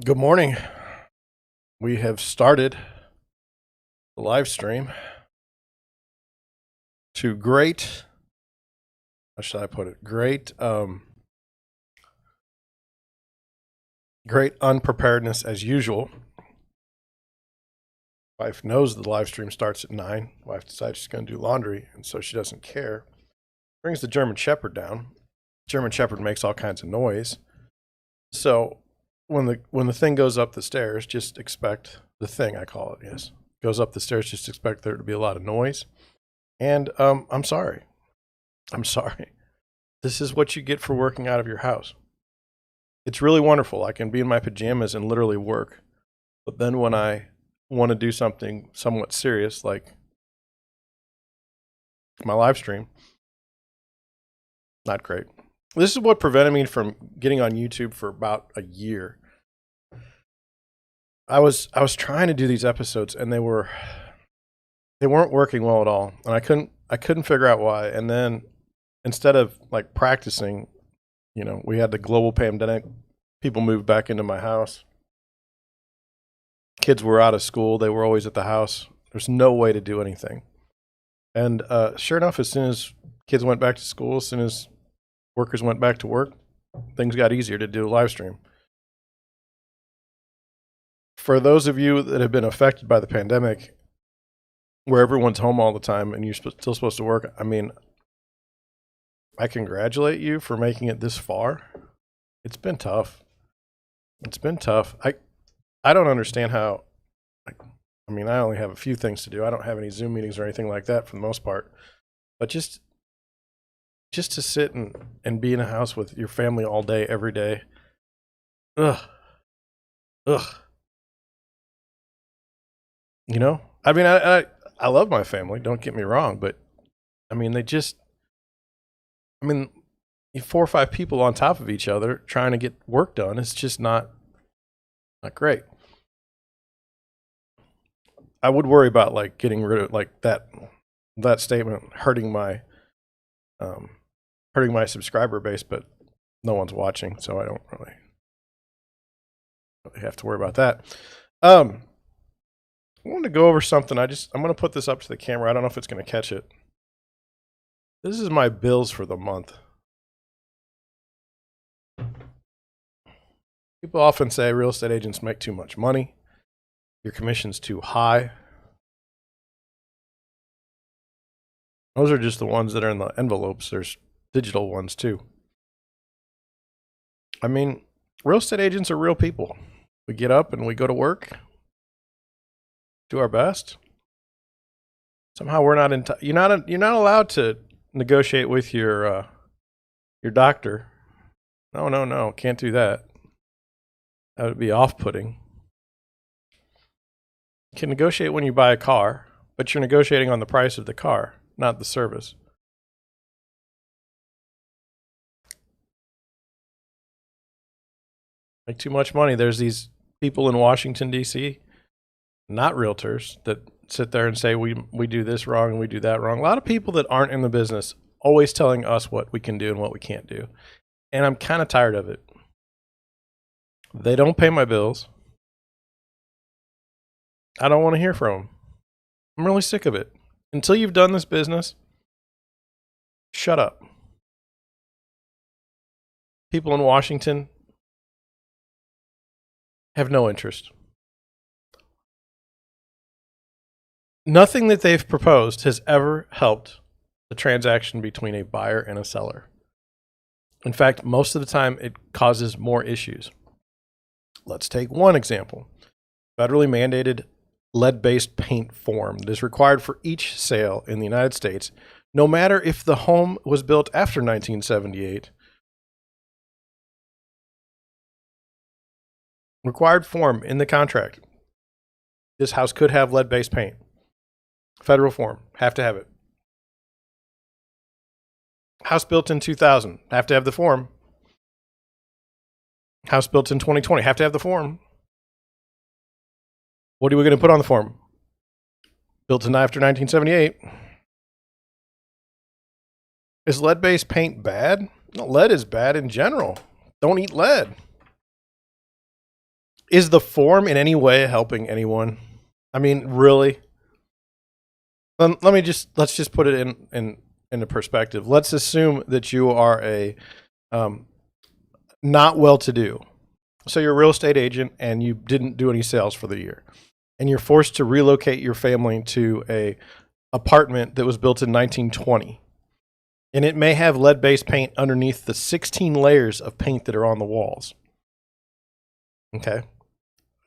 Good morning. We have started the live stream to great, how should I put it? Great unpreparedness as usual. Wife knows the live stream starts at 9. Wife decides she's going to do laundry, and so she doesn't care. Brings the German Shepherd down. German Shepherd makes all kinds of noise. So when the thing goes up the stairs, just expect the thing, I call it, yes, goes up the stairs, just expect there to be a lot of noise. And I'm sorry. I'm sorry. This is what you get for working out of your house. It's really wonderful. I can be in my pajamas and literally work. But then when I want to do something somewhat serious, like my live stream, not great. This is what prevented me from getting on YouTube for about a year. I was trying to do these episodes and they weren't working well at all. And I couldn't figure out why. And then instead of like practicing, we had the global pandemic. People moved back into my house. Kids were out of school. They were always at the house. There's no way to do anything. And sure enough, as soon as kids went back to school, as soon as workers went back to work, things got easier to do a live stream. For those of you that have been affected by the pandemic, where everyone's home all the time and you're still supposed to work, I mean, I congratulate you for making it this far. It's been tough. It's been tough. I don't understand how. I mean, I only have a few things to do. I don't have any Zoom meetings or anything like that for the most part. But just to sit and be in a house with your family all day, every day. Ugh. I mean, I love my family. Don't get me wrong, but I mean, four or five people on top of each other trying to get work done. It's just not great. I would worry about like getting rid of like that statement hurting my subscriber base, but no one's watching, so I don't really have to worry about that. I wanted to go over something. I'm going to put this up to the camera. I don't know if it's going to catch it. This is my bills for the month. People often say real estate agents make too much money. Your commission's too high. Those are just the ones that are in the envelopes. There's digital ones too. I mean, real estate agents are real people. We get up and we go to work, do our best. Somehow we're not you're not allowed to negotiate with your doctor. No, can't do that. That would be off-putting. You can negotiate when you buy a car, but you're negotiating on the price of the car, not the service. Make too much money. There's these people in Washington, D.C., not realtors, that sit there and say we do this wrong and we do that wrong. A lot of people that aren't in the business always telling us what we can do and what we can't do. And I'm kind of tired of it. They don't pay my bills. I don't want to hear from them. I'm really sick of it. Until you've done this business, shut up. People in Washington have no interest. Nothing that they've proposed has ever helped the transaction between a buyer and a seller. In fact, most of the time it causes more issues. Let's take one example. Federally mandated lead-based paint form that is required for each sale in the United States, no matter if the home was built after 1978. Required form in the contract. This house could have lead-based paint. Federal form, have to have it. House built in 2000, have to have the form. House built in 2020, have to have the form. What are we going to put on the form? Built in after 1978. Is lead-based paint bad? No, lead is bad in general. Don't eat lead. Is the form in any way helping anyone? I mean, really? Let's just put it into perspective. Let's assume that you are a not well-to-do. So you're a real estate agent and you didn't do any sales for the year, and you're forced to relocate your family to a apartment that was built in 1920, and it may have lead-based paint underneath the 16 layers of paint that are on the walls. Okay,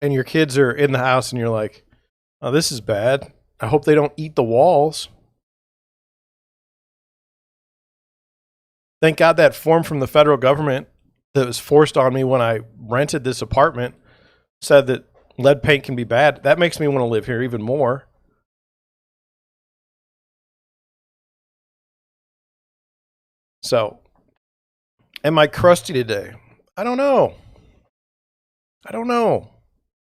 and your kids are in the house, and you're like, "Oh, this is bad. I hope they don't eat the walls." Thank God that form from the federal government that was forced on me when I rented this apartment said that lead paint can be bad. That makes me want to live here even more. So, am I crusty today? I don't know. I don't know.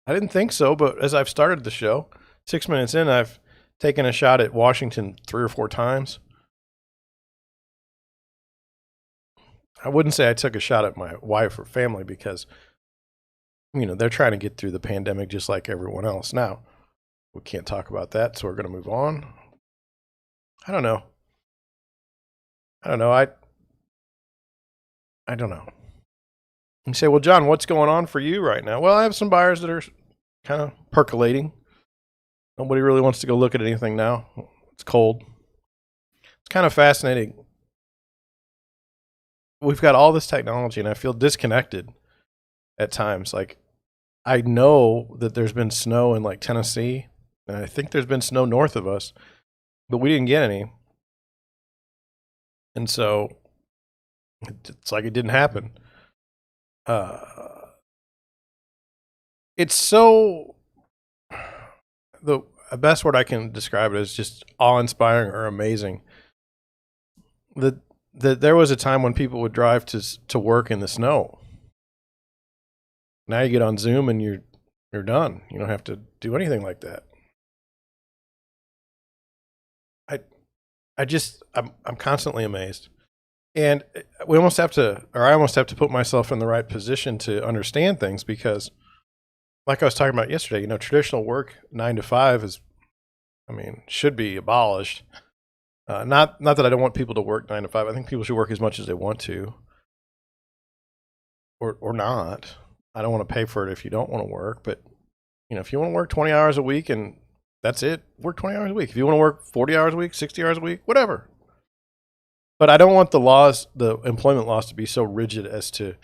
I didn't think so, but as I've started the show, 6 minutes in, I've taken a shot at Washington 3 or 4 times. I wouldn't say I took a shot at my wife or family because, they're trying to get through the pandemic just like everyone else. Now, we can't talk about that, so we're going to move on. I don't know. I don't know. I don't know. You say, well, John, what's going on for you right now? Well, I have some buyers that are kind of percolating. Nobody really wants to go look at anything now. It's cold. It's kind of fascinating. We've got all this technology, and I feel disconnected at times. Like, I know that there's been snow in like Tennessee, and I think there's been snow north of us, but we didn't get any. And so it's like it didn't happen. It's so, the best word I can describe it is just awe-inspiring or amazing. That there was a time when people would drive to work in the snow. Now you get on Zoom and you're done. You don't have to do anything like that. I'm constantly amazed. And I almost have to put myself in the right position to understand things, because like I was talking about yesterday, traditional work 9 to 5 should be abolished. Not that I don't want people to work 9 to 5. I think people should work as much as they want to, or not. I don't want to pay for it if you don't want to work, but if you want to work 20 hours a week and that's it, work 20 hours a week. If you want to work 40 hours a week, 60 hours a week, whatever. But I don't want the employment laws to be so rigid as to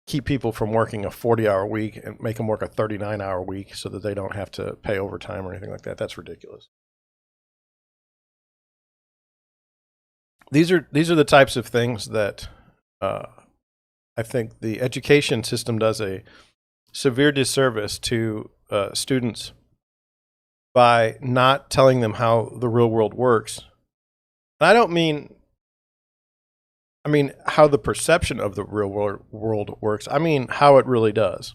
keep people from working a 40-hour week and make them work a 39-hour week so that they don't have to pay overtime or anything like that. That's ridiculous. These are the types of things that I think the education system does a severe disservice to students by not telling them how the real world works. And I don't mean how the perception of the real world works. I mean how it really does.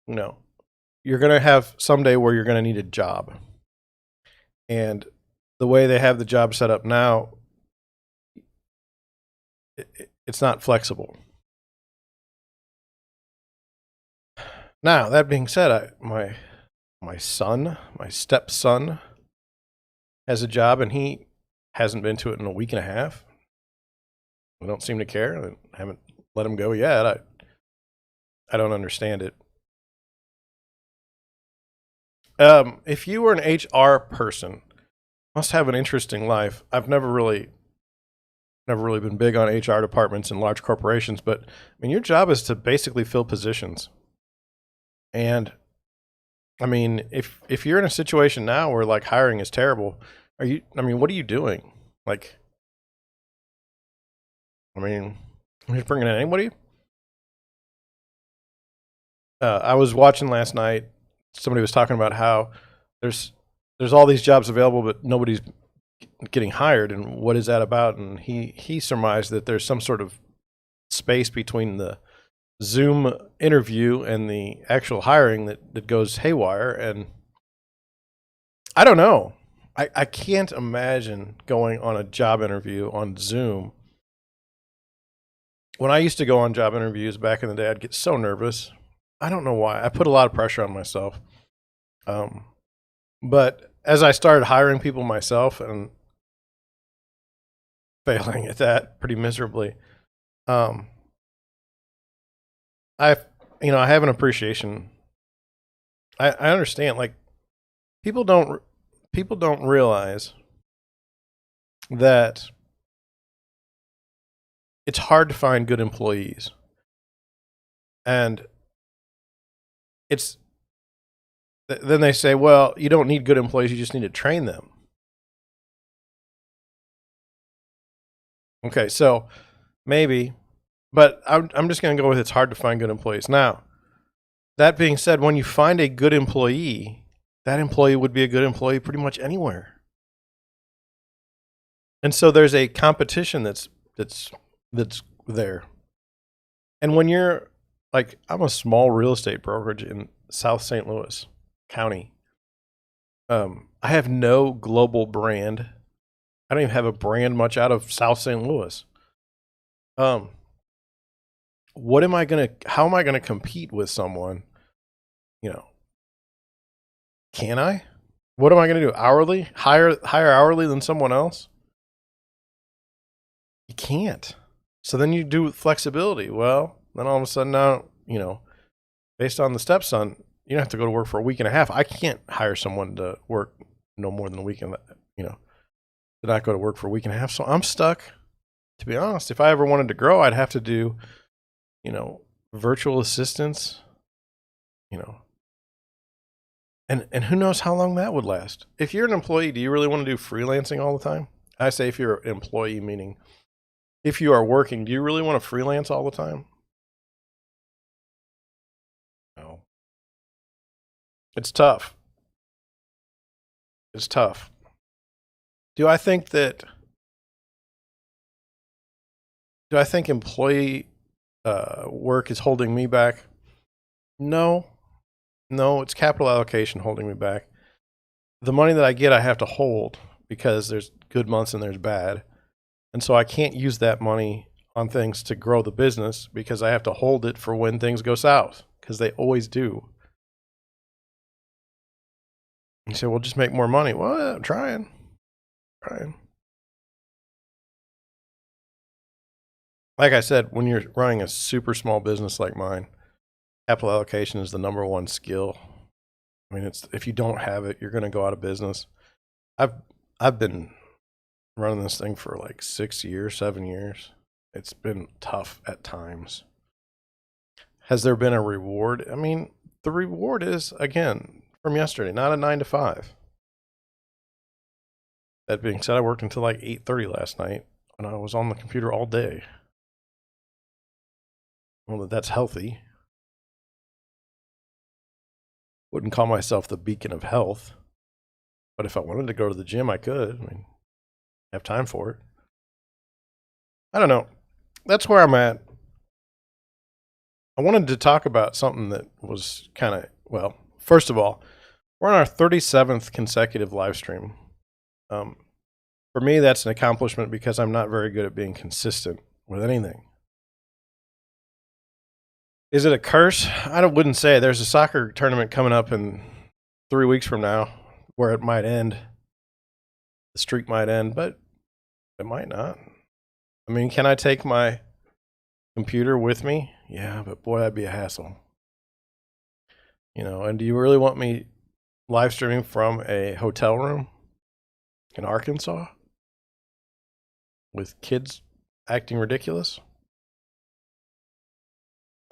You're going to have someday where you're going to need a job. And the way they have the job set up now, it's not flexible. Now, that being said, my stepson has a job, and he hasn't been to it in a week and a half. We don't seem to care. I haven't let him go yet. I don't understand it. If you were an HR person, must have an interesting life. I've never really been big on HR departments in large corporations, but your job is to basically fill positions. And if you're in a situation now where like hiring is terrible, what are you doing? Like, you're just bringing in anybody? I was watching last night. Somebody was talking about how there's all these jobs available, but nobody's getting hired, and what is that about? And he surmised that there's some sort of space between the Zoom interview and the actual hiring that goes haywire. And I don't know. I can't imagine going on a job interview on Zoom. When I used to go on job interviews back in the day, I'd get so nervous. I don't know why. I put a lot of pressure on myself. But as I started hiring people myself and failing at that pretty miserably, um, I I have an appreciation. I understand, like, people don't people don't realize that it's hard to find good employees, and it's then they say, well, you don't need good employees, you just need to train them. Okay, so maybe, but I'm just going to go with it's hard to find good employees. Now, that being said, when you find a good employee, that employee would be a good employee pretty much anywhere. And so there's a competition that's there. And when you're like, I'm a small real estate brokerage in South St. Louis County. I have no global brand. I don't even have a brand much out of South St. Louis. How am I gonna compete with someone? Can I? What am I gonna do? Hourly? Higher hourly than someone else? You can't. So then you do flexibility. Well, then all of a sudden now, based on the stepson, you don't have to go to work for a week and a half. I can't hire someone to work no more than a week and to not go to work for a week and a half. So I'm stuck. To be honest, if I ever wanted to grow, I'd have to do, virtual assistants, and who knows how long that would last. If you're an employee, do you really want to do freelancing all the time? I say if you're an employee, meaning if you are working, do you really want to freelance all the time? No. It's tough. It's tough. Do I think employee work is holding me back? No. No, it's capital allocation holding me back. The money that I get, I have to hold because there's good months and there's bad. And so I can't use that money on things to grow the business because I have to hold it for when things go south, because they always do. You say, well, just make more money. Well, I'm trying. Like I said, when you're running a super small business like mine, capital allocation is the number one skill. I mean, if you don't have it, you're going to go out of business. I've been running this thing for like 6 years, 7 years. It's been tough at times. Has there been a reward? I mean, the reward is, again, from yesterday, not a 9 to 5. That being said, I worked until like 8:30 last night and I was on the computer all day. Well, that's healthy. Wouldn't call myself the beacon of health, but if I wanted to go to the gym, I could. I mean, have time for it. I don't know. That's where I'm at. I wanted to talk about something that was kind of, well, first of all, we're on our 37th consecutive live stream. For me, that's an accomplishment because I'm not very good at being consistent with anything. Is it a curse? I wouldn't say. There's a soccer tournament coming up in 3 weeks from now where it might end. The streak might end, but it might not. I mean, can I take my computer with me? Yeah, but boy, that'd be a hassle. And do you really want me live streaming from a hotel room in Arkansas with kids acting ridiculous?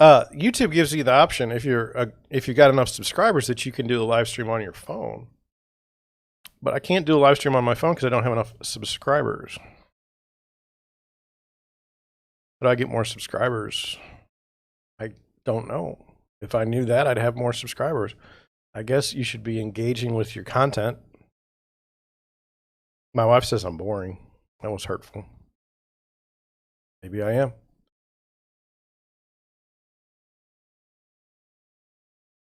YouTube gives you the option if you got enough subscribers that you can do the live stream on your phone. But I can't do a live stream on my phone because I don't have enough subscribers. How do I get more subscribers? I don't know. If I knew that, I'd have more subscribers. I guess you should be engaging with your content. My wife says I'm boring. That was hurtful. Maybe I am.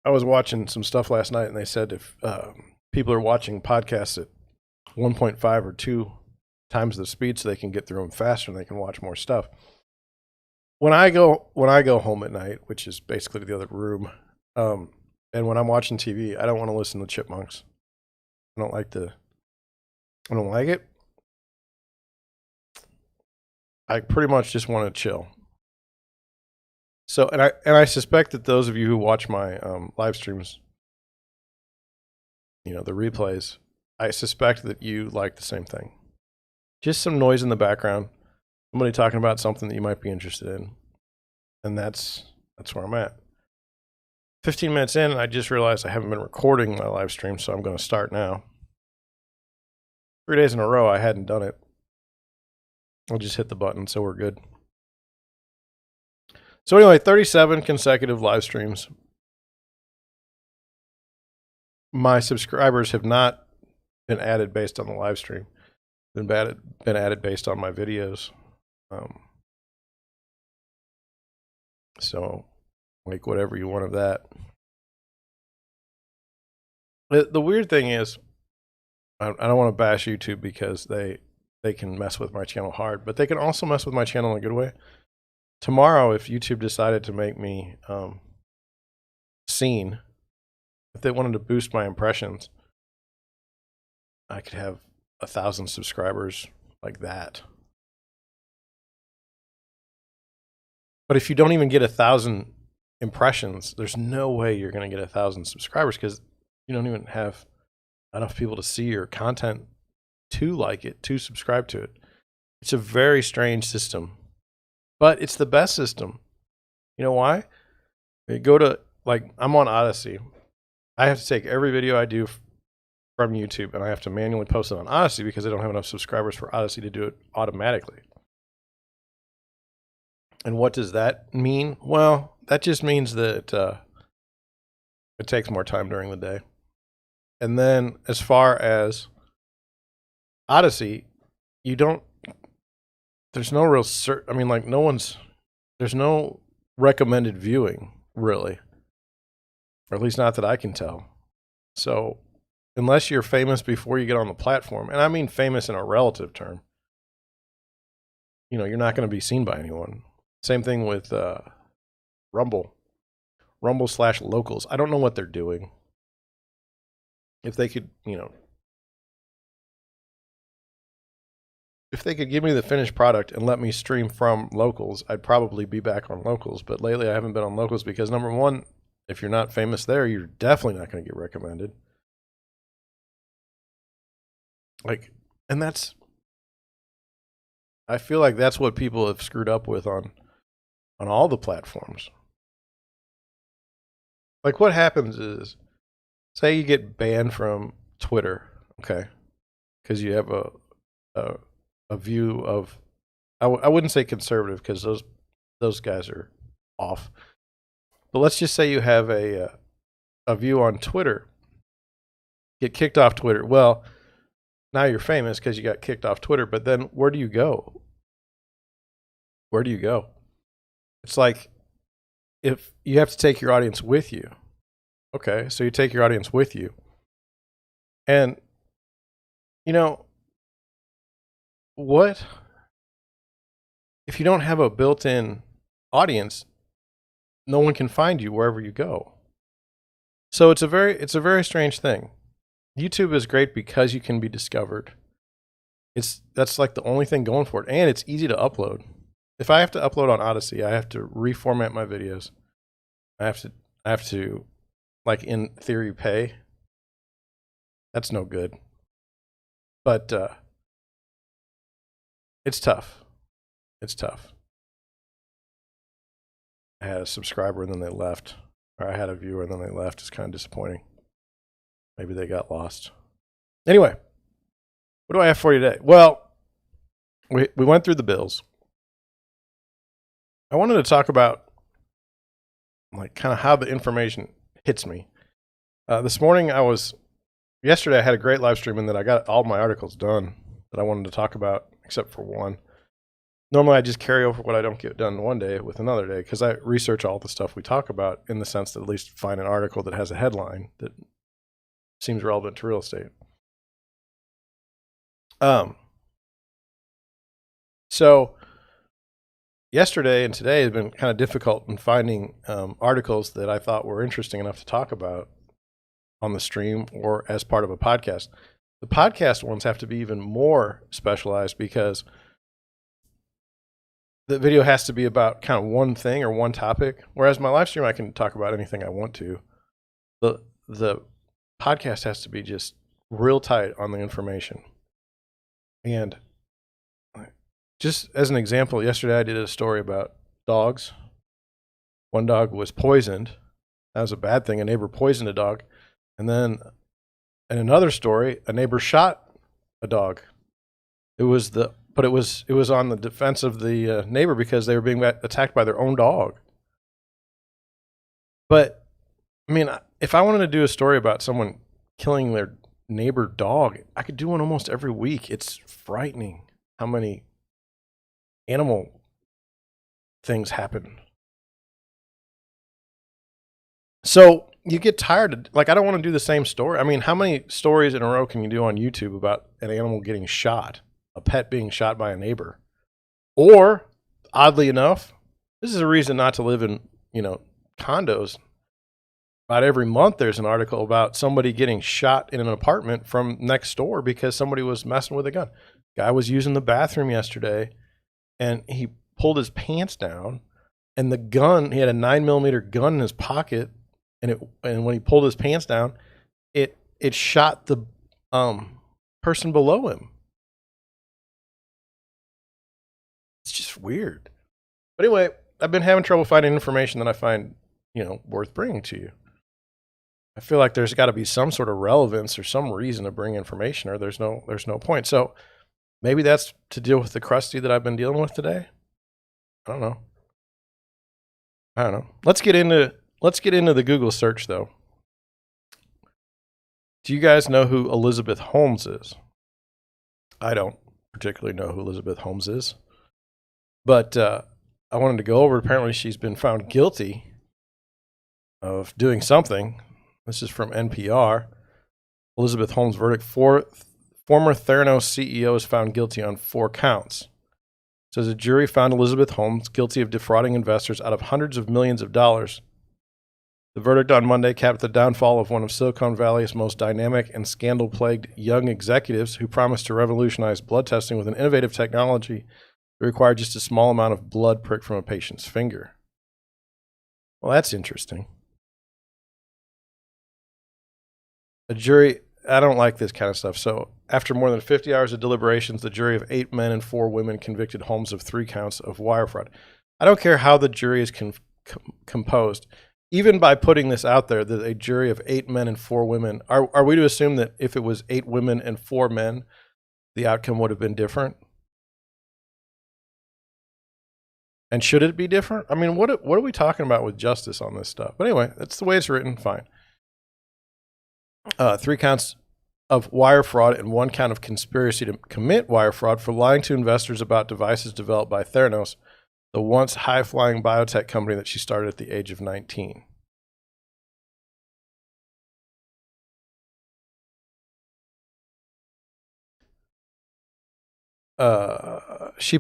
I was watching some stuff last night, and they said if people are watching podcasts at 1.5 or 2 times the speed so they can get through them faster and they can watch more stuff. when I go home at night, which is basically the other room, and when I'm watching TV, I don't want to listen to chipmunks. I don't like it. I pretty much just want to chill. So, and I suspect that those of you who watch my live streams, the replays, I suspect that you like the same thing. Just some noise in the background, somebody talking about something that you might be interested in, and that's where I'm at. 15 minutes in, and I just realized I haven't been recording my live stream, so I'm going to start now. 3 days in a row, I hadn't done it. I'll just hit the button, so we're good. So anyway, 37 consecutive live streams. My subscribers have not been added based on the live stream. Been added based on my videos. So make whatever you want of that. The weird thing is, I don't want to bash YouTube because they can mess with my channel hard, but they can also mess with my channel in a good way. Tomorrow, if YouTube decided to make me seen, if they wanted to boost my impressions, I could have 1,000 subscribers like that. But if you don't even get 1,000 impressions, there's no way you're going to get 1,000 subscribers because you don't even have enough people to see your content to like it, to subscribe to it. It's a very strange system, but it's the best system. You know why? You go to, I'm on Odyssey. I have to take every video I do from YouTube and I have to manually post it on Odyssey because I don't have enough subscribers for Odyssey to do it automatically. And what does that mean? Well, that just means that it takes more time during the day. And then as far as Odyssey, there's no real there's no recommended viewing, really. Or at least not that I can tell. So unless you're famous before you get on the platform, and I mean famous in a relative term, you're not going to be seen by anyone. Same thing with Rumble. Rumble/locals. I don't know what they're doing. If they could, if they could give me the finished product and let me stream from locals, I'd probably be back on locals. But lately I haven't been on locals because, number one, if you're not famous there, you're definitely not going to get recommended. I feel like that's what people have screwed up with on all the platforms. What happens is, say you get banned from Twitter, okay, because you have a view of, I wouldn't say conservative because those guys are off. But let's just say you have a view on Twitter, get kicked off Twitter. Well, now you're famous because you got kicked off Twitter, but then where do you go? Where do you go? It's like if you have to take your audience with you. Okay, so you take your audience with you. And, what if you don't have a built-in audience? No one can find you wherever you go. So it's a very strange thing. YouTube is great because you can be discovered. That's like the only thing going for it, and it's easy to upload. If I have to upload on Odyssey, I have to reformat my videos. I have to in theory pay. That's no good. But it's tough. It's tough. I had a subscriber and then they left. Or I had a viewer and then they left. It's kind of disappointing. Maybe they got lost. Anyway, what do I have for you today? Well, we went through the bills. I wanted to talk about kind of how the information hits me. This morning yesterday I had a great live stream and then I got all my articles done that I wanted to talk about, except for one. Normally I just carry over what I don't get done one day with another day because I research all the stuff we talk about in the sense that at least find an article that has a headline that seems relevant to real estate. So yesterday and today has been kind of difficult in finding articles that I thought were interesting enough to talk about on the stream or as part of a podcast. The podcast ones have to be even more specialized because the video has to be about kind of one thing or one topic, whereas my live stream I can talk about anything I want to. The podcast has to be just real tight on the information. And just as an example, yesterday I did a story about dogs. One dog was poisoned. That was a bad thing. A neighbor poisoned a dog. And then in another story, a neighbor shot a dog. It was on the defense of the neighbor because they were being attacked by their own dog. But I mean, if I wanted to do a story about someone killing their neighbor dog, I could do one almost every week. It's frightening how many animal things happen. So you get tired of, I don't want to do the same story. I mean, how many stories in a row can you do on YouTube about an animal getting shot, a pet being shot by a neighbor? Or, oddly enough, this is a reason not to live in, condos. About every month there's an article about somebody getting shot in an apartment from next door because somebody was messing with a gun. Guy was using the bathroom yesterday and he pulled his pants down, and the gun, he had a 9mm gun in his pocket, and when he pulled his pants down, it shot the person below him. It's just weird. But anyway, I've been having trouble finding information that I find, worth bringing to you. I feel like there's got to be some sort of relevance or some reason to bring information, or there's no point. So maybe that's to deal with the crusty that I've been dealing with today. I don't know. Let's get into the Google search though. Do you guys know who Elizabeth Holmes is? I don't particularly know who Elizabeth Holmes is, but I wanted to go over. Apparently, she's been found guilty of doing something. This is from NPR. Elizabeth Holmes' verdict: former Theranos CEO is found guilty on 4 counts. It says a jury found Elizabeth Holmes guilty of defrauding investors out of hundreds of millions of dollars. The verdict on Monday capped the downfall of one of Silicon Valley's most dynamic and scandal-plagued young executives who promised to revolutionize blood testing with an innovative technology that required just a small amount of blood pricked from a patient's finger. Well, that's interesting. A jury, I don't like this kind of stuff. So after more than 50 hours of deliberations, the jury of 8 men and 4 women convicted Holmes of 3 counts of wire fraud. I don't care how the jury is composed. Even by putting this out there, that a jury of 8 men and 4 women, are we to assume that if it was 8 women and 4 men, the outcome would have been different? And should it be different? I mean, what are we talking about with justice on this stuff? But anyway, that's the way it's written. Fine. 3 counts of wire fraud and 1 count of conspiracy to commit wire fraud for lying to investors about devices developed by Theranos, the once high-flying biotech company that she started at the age of 19. She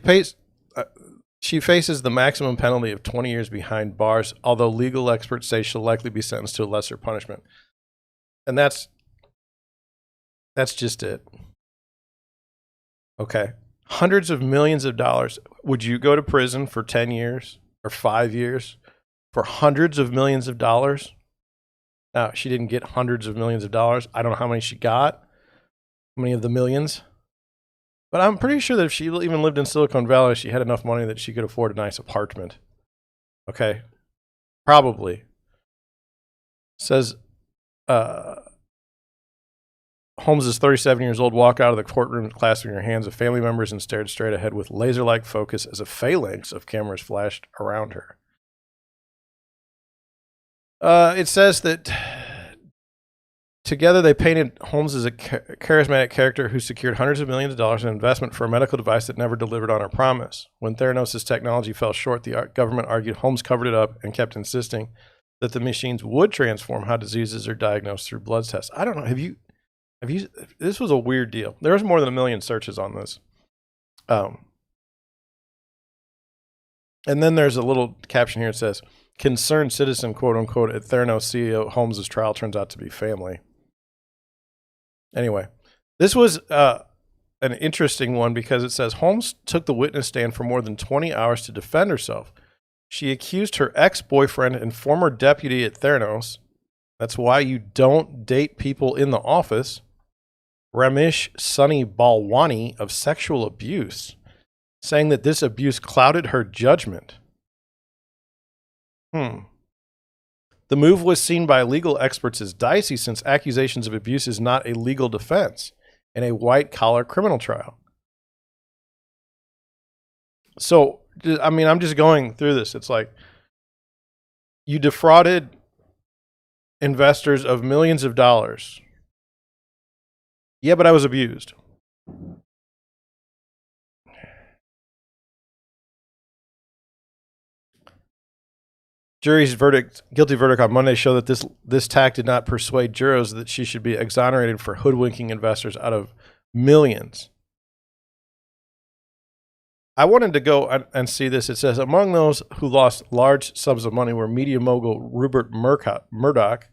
faces the maximum penalty of 20 years behind bars, although legal experts say she'll likely be sentenced to a lesser punishment. And that's just it. Okay. Hundreds of millions of dollars. Would you go to prison for 10 years or 5 years for hundreds of millions of dollars? Now, she didn't get hundreds of millions of dollars. I don't know how many she got, how many of the millions. But I'm pretty sure that if she even lived in Silicon Valley, she had enough money that she could afford a nice apartment. Okay. Probably. Says, Holmes is 37 years old, walked out of the courtroom clasping her hands of family members and stared straight ahead with laser-like focus as a phalanx of cameras flashed around her. It says that together they painted Holmes as a charismatic character who secured hundreds of millions of dollars in investment for a medical device that never delivered on her promise. When Theranos' technology fell short, the government argued Holmes covered it up and kept insisting that the machines would transform how diseases are diagnosed through blood tests. I don't know. Have you? This was a weird deal. There was more than 1 million searches on this. And then there's a little caption here that says, concerned citizen, quote unquote, at Theranos CEO Holmes' trial turns out to be family. Anyway, this was an interesting one because it says Holmes took the witness stand for more than 20 hours to defend herself. She accused her ex-boyfriend and former deputy at Theranos, that's why you don't date people in the office, Ramesh Sunny Balwani, of sexual abuse, saying that this abuse clouded her judgment. The move was seen by legal experts as dicey since accusations of abuse is not a legal defense in a white-collar criminal trial. So, I mean, I'm just going through this. It's like you defrauded investors of millions of dollars. Yeah, but I was abused. Jury's guilty verdict on Monday showed that this tack did not persuade jurors that she should be exonerated for hoodwinking investors out of millions. I wanted to go and see this. It says, among those who lost large sums of money were media mogul Rupert Murdoch,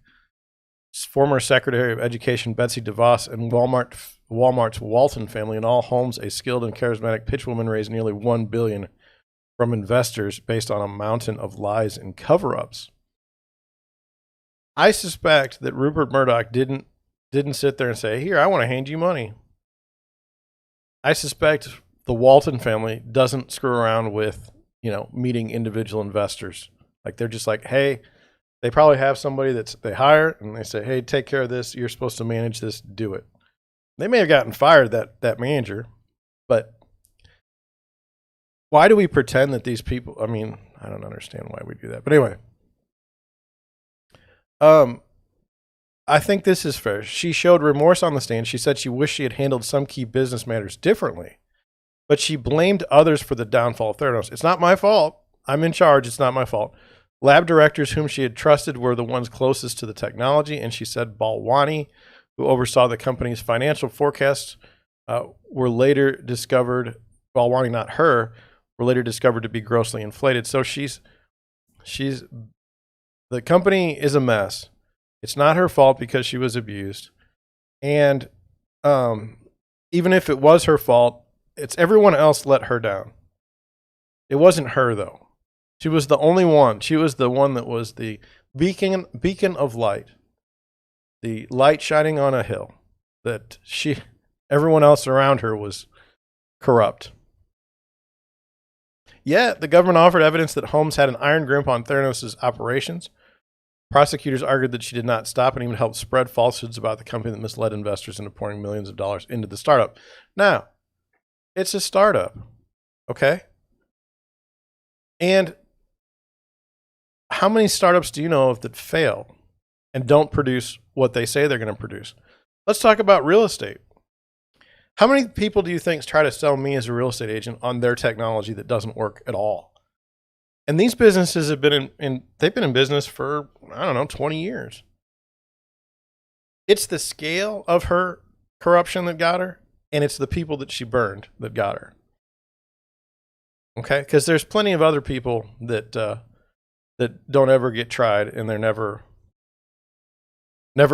former Secretary of Education Betsy DeVos, and Walmart's Walton family. In all, Holmes, a skilled and charismatic pitchwoman, raised nearly $1 billion from investors based on a mountain of lies and cover-ups. I suspect that Rupert Murdoch didn't sit there and say, here, I want to hand you money. I suspect the Walton family doesn't screw around with, meeting individual investors. Like, they're just like, hey, they probably have somebody they hire and they say, hey, take care of this. You're supposed to manage this. Do it. They may have gotten fired, that manager, but why do we pretend that these people, I mean, I don't understand why we do that. But anyway, I think this is fair. She showed remorse on the stand. She said she wished she had handled some key business matters differently, but she blamed others for the downfall of Theranos. It's not my fault. I'm in charge. It's not my fault. Lab directors whom she had trusted were the ones closest to the technology, and she said Balwani, who oversaw the company's financial forecasts, were later discovered, Balwani, not her, were later discovered to be grossly inflated. So the company is a mess. It's not her fault because she was abused. And even if it was her fault, it's everyone else let her down. It wasn't her, though. She was the only one. She was the one that was the beacon of light, the light shining on a hill, that everyone else around her was corrupt. Yet, the government offered evidence that Holmes had an iron grip on Theranos' operations. Prosecutors argued that she did not stop and even helped spread falsehoods about the company that misled investors into pouring millions of dollars into the startup. Now, it's a startup, okay? And how many startups do you know of that fail and don't produce what they say they're going to produce? Let's talk about real estate. How many people do you think try to sell me as a real estate agent on their technology that doesn't work at all? And these businesses have been they've been in business for, 20 years. It's the scale of her corruption that got her, and it's the people that she burned that got her. Okay? Because there's plenty of other people that don't ever get tried, and they're never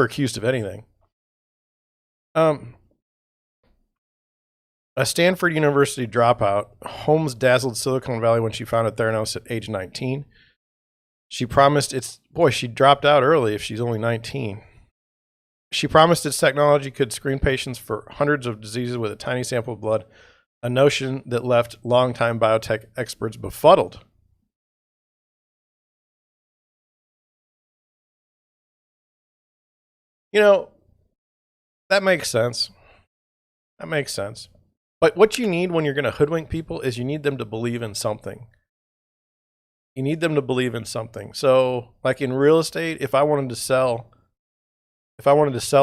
accused of anything. A Stanford University dropout, Holmes dazzled Silicon Valley when she founded Theranos at age 19. She promised she dropped out early if she's only 19. She promised its technology could screen patients for hundreds of diseases with a tiny sample of blood, a notion that left longtime biotech experts befuddled. That makes sense. That makes sense. But what you need when you're going to hoodwink people is you need them to believe in something. You need them to believe in something. So, like in real estate, if I wanted to sell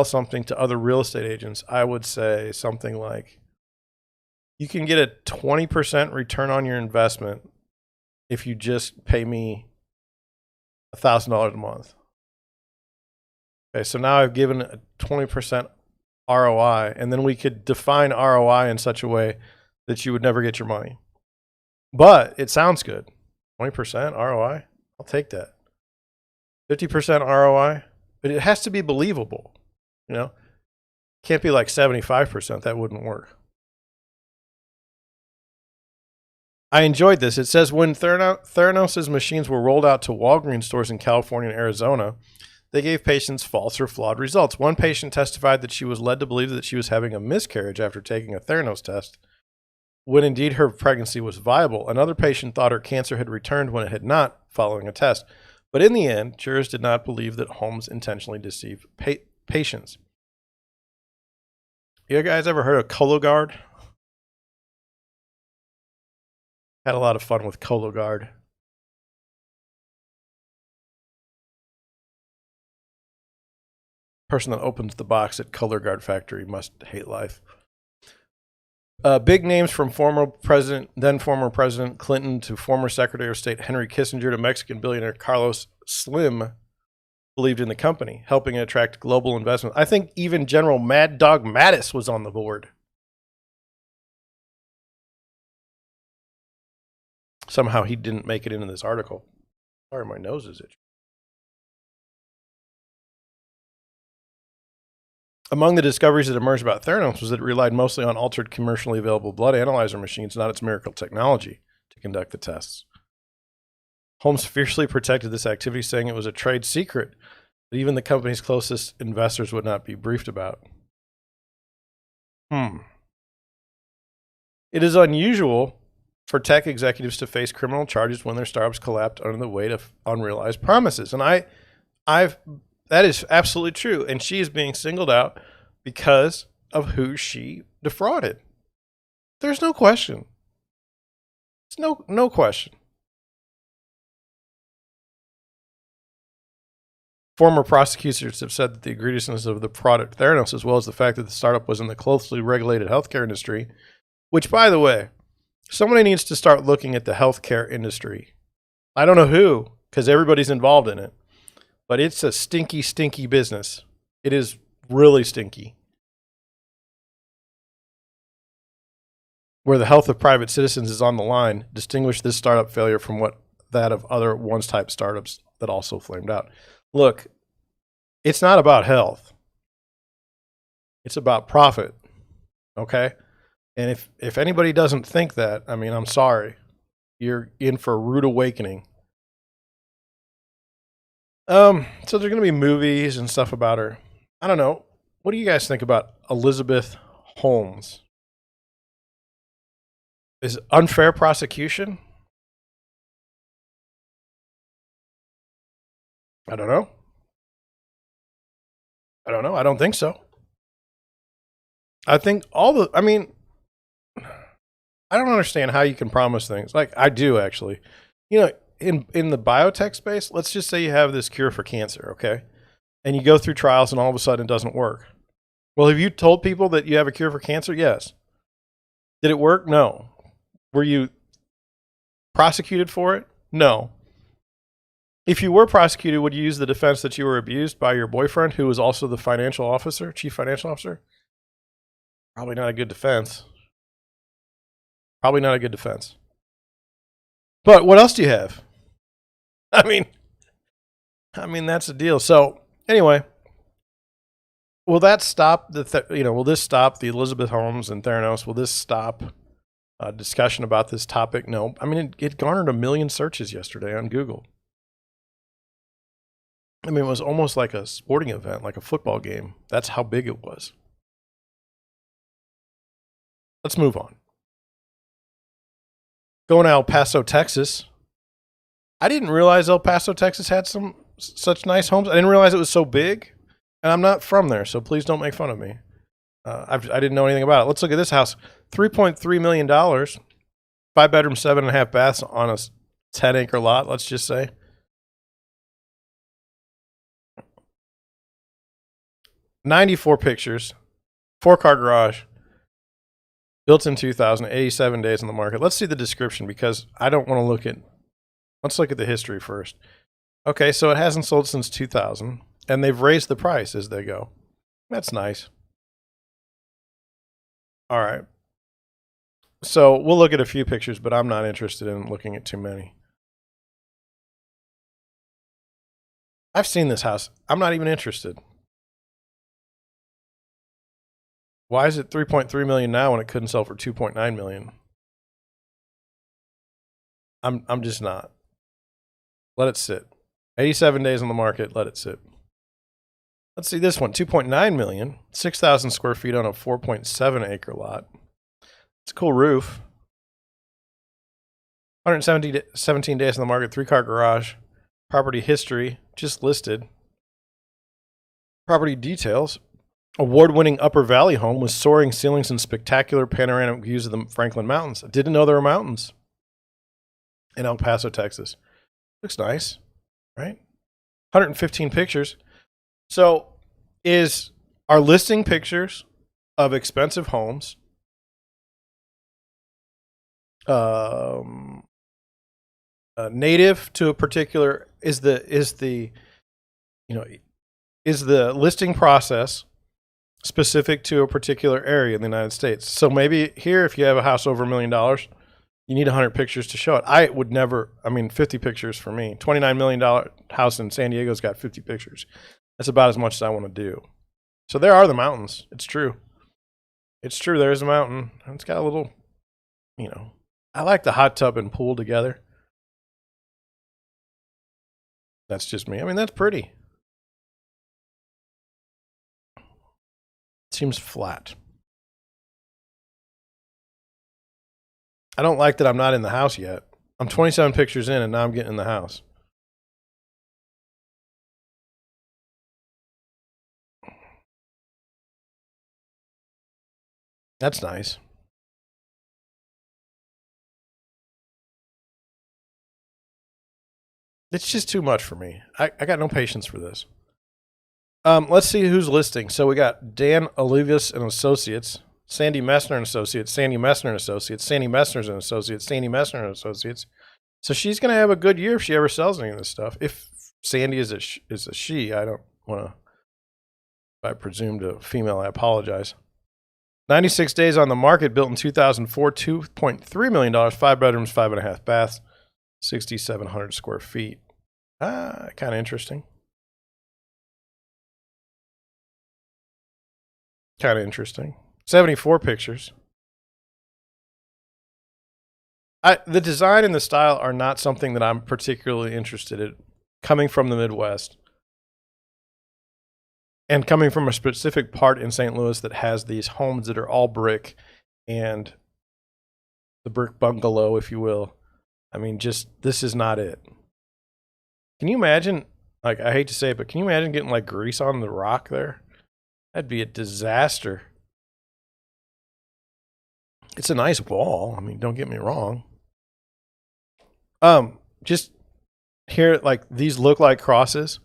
something to other real estate agents, I would say something like, you can get a 20% return on your investment if you just pay me $1,000 a month. Okay, so now I've given a 20% ROI, and then we could define ROI in such a way that you would never get your money. But it sounds good. 20% ROI? I'll take that. 50% ROI? But it has to be believable, you know? Can't be like 75%. That wouldn't work. I enjoyed this. It says when Theranos' machines were rolled out to Walgreens stores in California and Arizona, they gave patients false or flawed results. One patient testified that she was led to believe that she was having a miscarriage after taking a Theranos test, when indeed her pregnancy was viable. Another patient thought her cancer had returned when it had not, following a test. But in the end, jurors did not believe that Holmes intentionally deceived patients. You guys ever heard of Cologuard? Had a lot of fun with Cologuard. Person that opens the box at Cologuard Factory must hate life. Big names from then former President Clinton to former Secretary of State Henry Kissinger to Mexican billionaire Carlos Slim believed in the company, helping it attract global investment. I think even General Mad Dog Mattis was on the board. Somehow he didn't make it into this article. Sorry, my nose is itching. Among the discoveries that emerged about Theranos was that it relied mostly on altered commercially available blood analyzer machines, not its miracle technology, to conduct the tests. Holmes fiercely protected this activity, saying it was a trade secret that even the company's closest investors would not be briefed about. It is unusual for tech executives to face criminal charges when their startups collapsed under the weight of unrealized promises. And that is absolutely true. And she is being singled out because of who she defrauded. There's no question. It's no question. Former prosecutors have said that the egregiousness of the product Theranos, as well as the fact that the startup was in the closely regulated healthcare industry, which, by the way, somebody needs to start looking at the healthcare industry. I don't know who, because everybody's involved in it, but it's a stinky, stinky business. It is really stinky. Where the health of private citizens is on the line, distinguish this startup failure from that of other once-type startups that also flamed out. Look, it's not about health. It's about profit, okay? And if anybody doesn't think that, I mean, I'm sorry. You're in for a rude awakening. So there's going to be movies and stuff about her. I don't know. What do you guys think about Elizabeth Holmes? Is unfair prosecution? I don't know. I don't think so. I think I don't understand how you can promise things. Like, I do actually. You know, in the biotech space, let's just say you have this cure for cancer, okay? And you go through trials and all of a sudden it doesn't work. Well, have you told people that you have a cure for cancer? Yes. Did it work? No. Were you prosecuted for it? No. If you were prosecuted, would you use the defense that you were abused by your boyfriend, who was also the financial officer, chief financial officer? Probably not a good defense. Probably not a good defense. But what else do you have? I mean, that's the deal. So anyway, will that stop will this stop the Elizabeth Holmes and Theranos? Will this stop discussion about this topic? No. I mean, it garnered 1 million searches yesterday on Google. I mean, it was almost like a sporting event, like a football game. That's how big it was. Let's move on. Going to El Paso, Texas. I didn't realize El Paso, Texas had such nice homes. I didn't realize it was so big. And I'm not from there, so please don't make fun of me. I didn't know anything about it. Let's look at this house. $3.3 million. 5-bedroom, 7.5 baths on a 10-acre lot, let's just say. $94 pictures. 4-car garage. Built in 2000, 87 days on the market. Let's see the description because I don't want to look at... Let's look at the history first. Okay, so it hasn't sold since 2000, and they've raised the price as they go. That's nice. All right. So we'll look at a few pictures, but I'm not interested in looking at too many. I've seen this house. I'm not even interested. Why is it 3.3 million now when it couldn't sell for 2.9 million? I'm just not. Let it sit. 87 days on the market, let it sit. Let's see this one, 2.9 million, 6,000 square feet on a 4.7 acre lot. It's a cool roof. 117 days on the market, 3-car garage. Property history, just listed. Property details. Award-winning Upper Valley home with soaring ceilings and spectacular panoramic views of the Franklin Mountains. I didn't know there were mountains in El Paso, Texas. Looks nice, right? 115 pictures. So are listing pictures of expensive homes native to a particular, is the listing process specific to a particular area in the United States? So maybe here, if you have a house over $1 million, you need 100 pictures to show it. I would never, 50 pictures for me. $29 million house in San Diego's got 50 pictures. That's about as much as I want to do. So there are the mountains. It's true. It's true. There's a mountain. It's got a little, I like the hot tub and pool together. That's just me. That's pretty. Seems flat. I don't like that I'm not in the house yet. I'm 27 pictures in and now I'm getting in the house. That's nice. It's just too much for me. I got no patience for this. Let's see who's listing. So we got Dan Olivas and Associates, Sandy Messner and Associates, Sandy Messner and Associates, Sandy Messner and Associates, Sandy Messner and Associates. So she's going to have a good year if she ever sells any of this stuff. If Sandy is a she, I don't want to, if I presume to female, I apologize. 96 days on the market, built in 2004, $2.3 million, 5 bedrooms, 5.5 baths, 6,700 square feet. Kind of interesting. Kind of interesting. 74 pictures. The design and the style are not something that I'm particularly interested in, coming from the Midwest and coming from a specific part in St. Louis that has these homes that are all brick and the brick bungalow, if you will. This is not it. Can you imagine, I hate to say it, but can you imagine getting grease on the rock there? That'd be a disaster. It's a nice wall. Don't get me wrong. Just here, these look like crosses.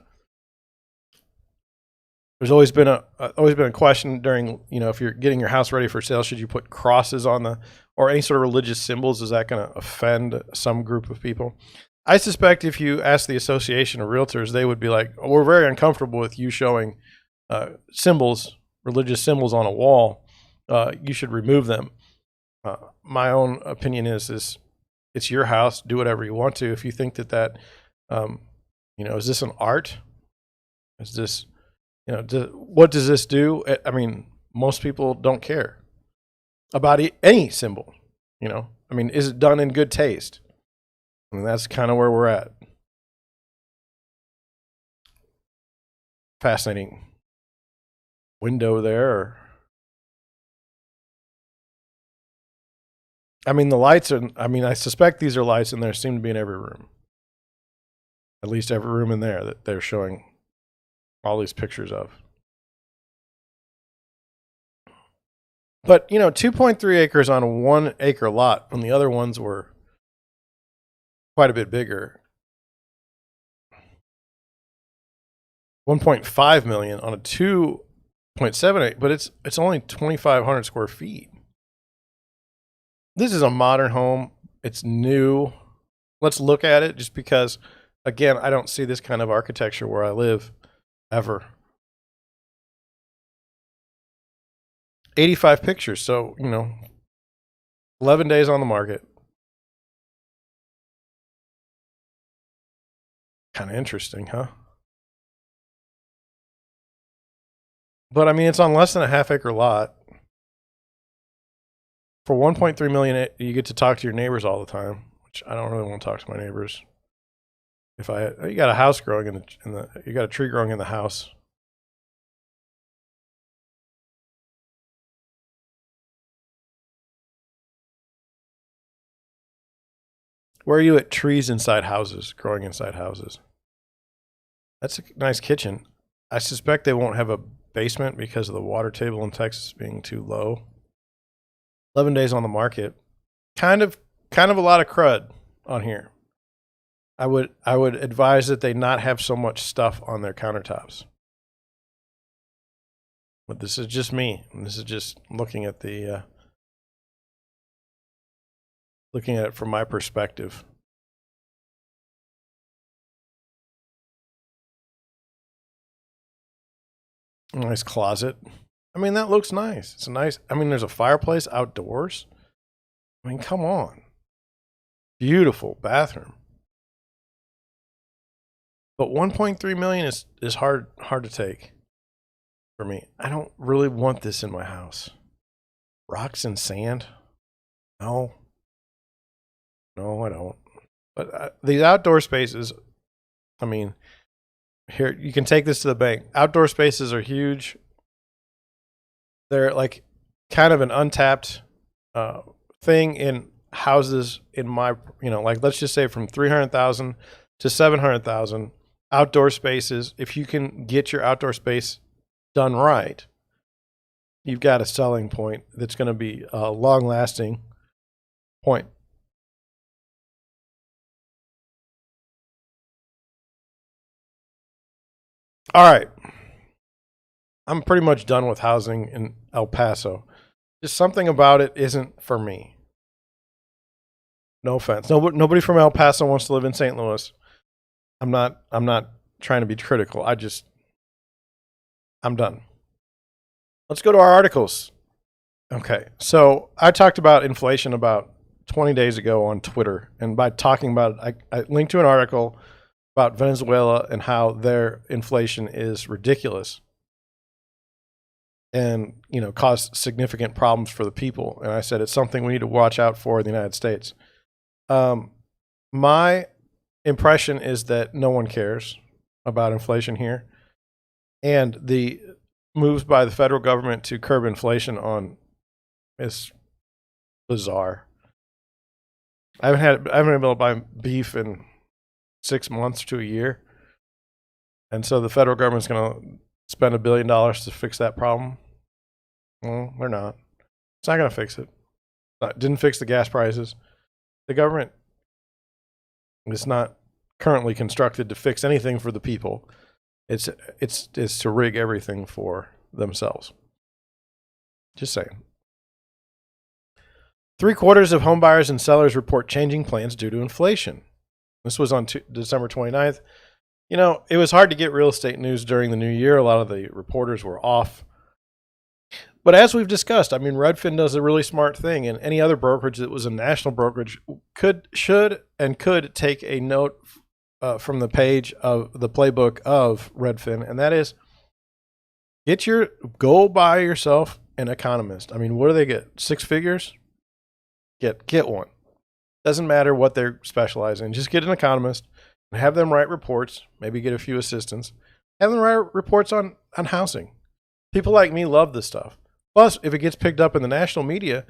There's always been a question during, if you're getting your house ready for sale, should you put crosses on or any sort of religious symbols? Is that going to offend some group of people? I suspect if you ask the Association of Realtors, they would be like, oh, we're very uncomfortable with you showing religious symbols on a wall. You should remove them. My own opinion is it's your house. Do whatever you want to. If you think that is this an art? Is this, what does this do? Most people don't care about any symbol. Is it done in good taste? That's kind of where we're at. Fascinating window there. The lights are, I suspect these are lights, and there seem to be in every room. At least every room in there that they're showing all these pictures of. But, 2.3 acres on a 1 acre lot when the other ones were quite a bit bigger. 1.5 million on a 2.78, but it's only 2,500 square feet. This is a modern home. It's new. Let's look at it just because, again, I don't see this kind of architecture where I live ever. 85 pictures. So, 11 days on the market. Kind of interesting, huh? But I mean, it's on less than a half-acre lot. For 1.3 million, you get to talk to your neighbors all the time, which I don't really want to talk to my neighbors. If you got a house growing you got a tree growing in the house. Where are you at trees inside houses, growing inside houses? That's a nice kitchen. I suspect they won't have a basement because of the water table in Texas being too low. 11 days on the market. Kind of a lot of crud on here. I would advise that they not have so much stuff on their countertops. But this is just me. This is just looking at it from my perspective. Nice closet. I mean, that looks nice. It's a nice, I mean, there's a fireplace outdoors. I mean, come on. Beautiful bathroom. But 1.3 million is hard to take for me. I don't really want this in my house. Rocks and sand? No. No, I don't. But these outdoor spaces, I mean, here, you can take this to the bank. Outdoor spaces are huge. They're like kind of an untapped thing in houses in my, like let's just say from 300,000 to 700,000 outdoor spaces. If you can get your outdoor space done right, you've got a selling point that's going to be a long lasting point. All right. I'm pretty much done with housing in El Paso. Just something about it isn't for me. No offense. Nobody from El Paso wants to live in St. Louis. I'm not trying to be critical. I'm done. Let's go to our articles. Okay. So I talked about inflation about 20 days ago on Twitter. And by talking about it, I linked to an article about Venezuela and how their inflation is ridiculous and cause significant problems for the people. And I said it's something we need to watch out for in the United States. My impression is that no one cares about inflation here, and the moves by the federal government to curb inflation is bizarre. I haven't been able to buy beef in 6 months to a year, and so the federal government's going to spend $1 billion to fix that problem. Well, they're not. It's not going to fix it. Didn't fix the gas prices. The government is not currently constructed to fix anything for the people. It's to rig everything for themselves. Just saying. 3/4 of homebuyers and sellers report changing plans due to inflation. This was on December 29th. It was hard to get real estate news during the new year. A lot of the reporters were off. But as we've discussed, I mean, Redfin does a really smart thing, and any other brokerage that was a national brokerage could take a note from the page of the playbook of Redfin, and that is go buy yourself an economist. I mean, what do they get? 6 figures? Get one. Doesn't matter what they're specialized in. Just get an economist and have them write reports, maybe get a few assistants. Have them write reports on housing. People like me love this stuff. Plus, if it gets picked up in the national media,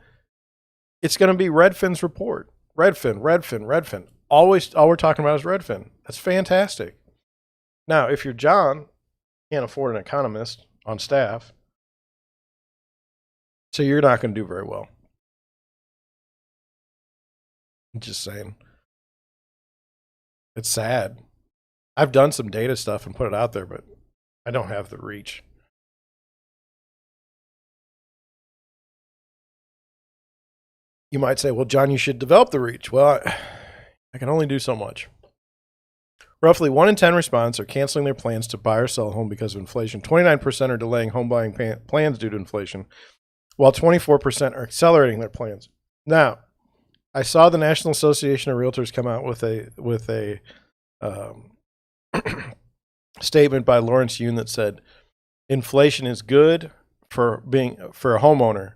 it's going to be Redfin's report. Redfin. All we're talking about is Redfin. That's fantastic. Now, if you're John, can't afford an economist on staff, so you're not going to do very well. I'm just saying. It's sad. I've done some data stuff and put it out there, but I don't have the reach. You might say, well, John, you should develop the reach. Well, I can only do so much. Roughly 1 in 10 respondents are canceling their plans to buy or sell a home because of inflation. 29% are delaying home buying plans due to inflation, while 24% are accelerating their plans. Now, I saw the National Association of Realtors come out with a statement by Lawrence Yun that said, inflation is good for a homeowner.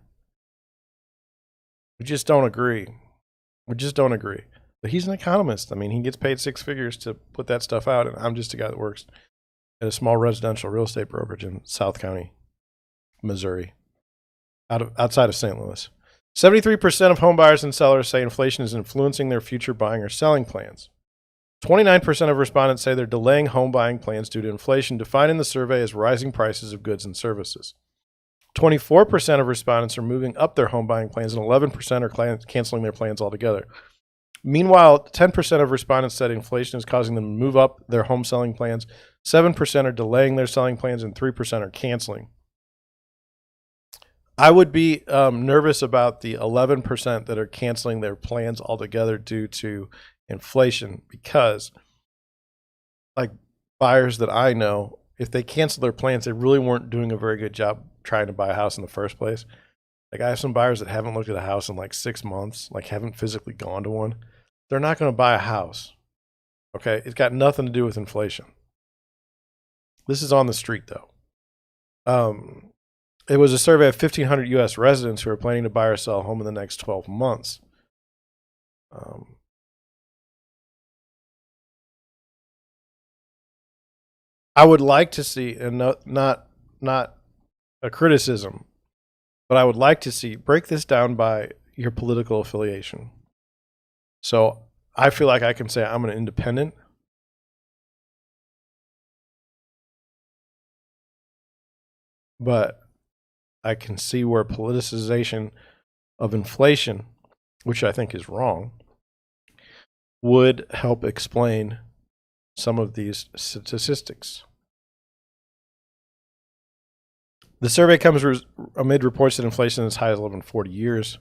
We just don't agree. But he's an economist. I mean, he gets paid six figures to put that stuff out, and I'm just a guy that works at a small residential real estate brokerage in South County, Missouri, outside of St. Louis. 73% of home buyers and sellers say inflation is influencing their future buying or selling plans. 29% of respondents say they're delaying home buying plans due to inflation, defined in the survey as rising prices of goods and services. 24% of respondents are moving up their home buying plans, and 11% are canceling their plans altogether. Meanwhile, 10% of respondents said inflation is causing them to move up their home selling plans, 7% are delaying their selling plans, and 3% are canceling. I would be nervous about the 11% that are canceling their plans altogether due to inflation, because like buyers that I know, if they cancel their plans, they really weren't doing a very good job trying to buy a house in the first place. Like I have some buyers that haven't looked at a house in like 6 months, like haven't physically gone to one. They're not going to buy a house. Okay. It's got nothing to do with inflation. This is on the street though. It was a survey of 1,500 U.S. residents who are planning to buy or sell a home in the next 12 months. I would like to see, and not a criticism, but I would like to see, break this down by your political affiliation. So I feel like I can say I'm an independent. But I can see where politicization of inflation, which I think is wrong, would help explain some of these statistics. The survey comes amid reports that inflation is as high as 11 to 40 years,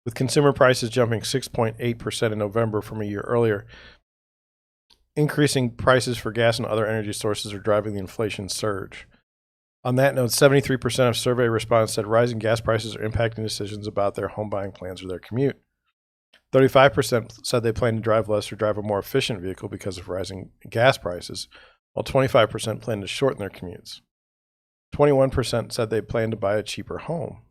with consumer prices jumping 6.8% in November from a year earlier. Increasing prices for gas and other energy sources are driving the inflation surge. On that note, 73% of survey respondents said rising gas prices are impacting decisions about their home buying plans or their commute. 35% said they plan to drive less or drive a more efficient vehicle because of rising gas prices, while 25% plan to shorten their commutes. 21% said they plan to buy a cheaper home.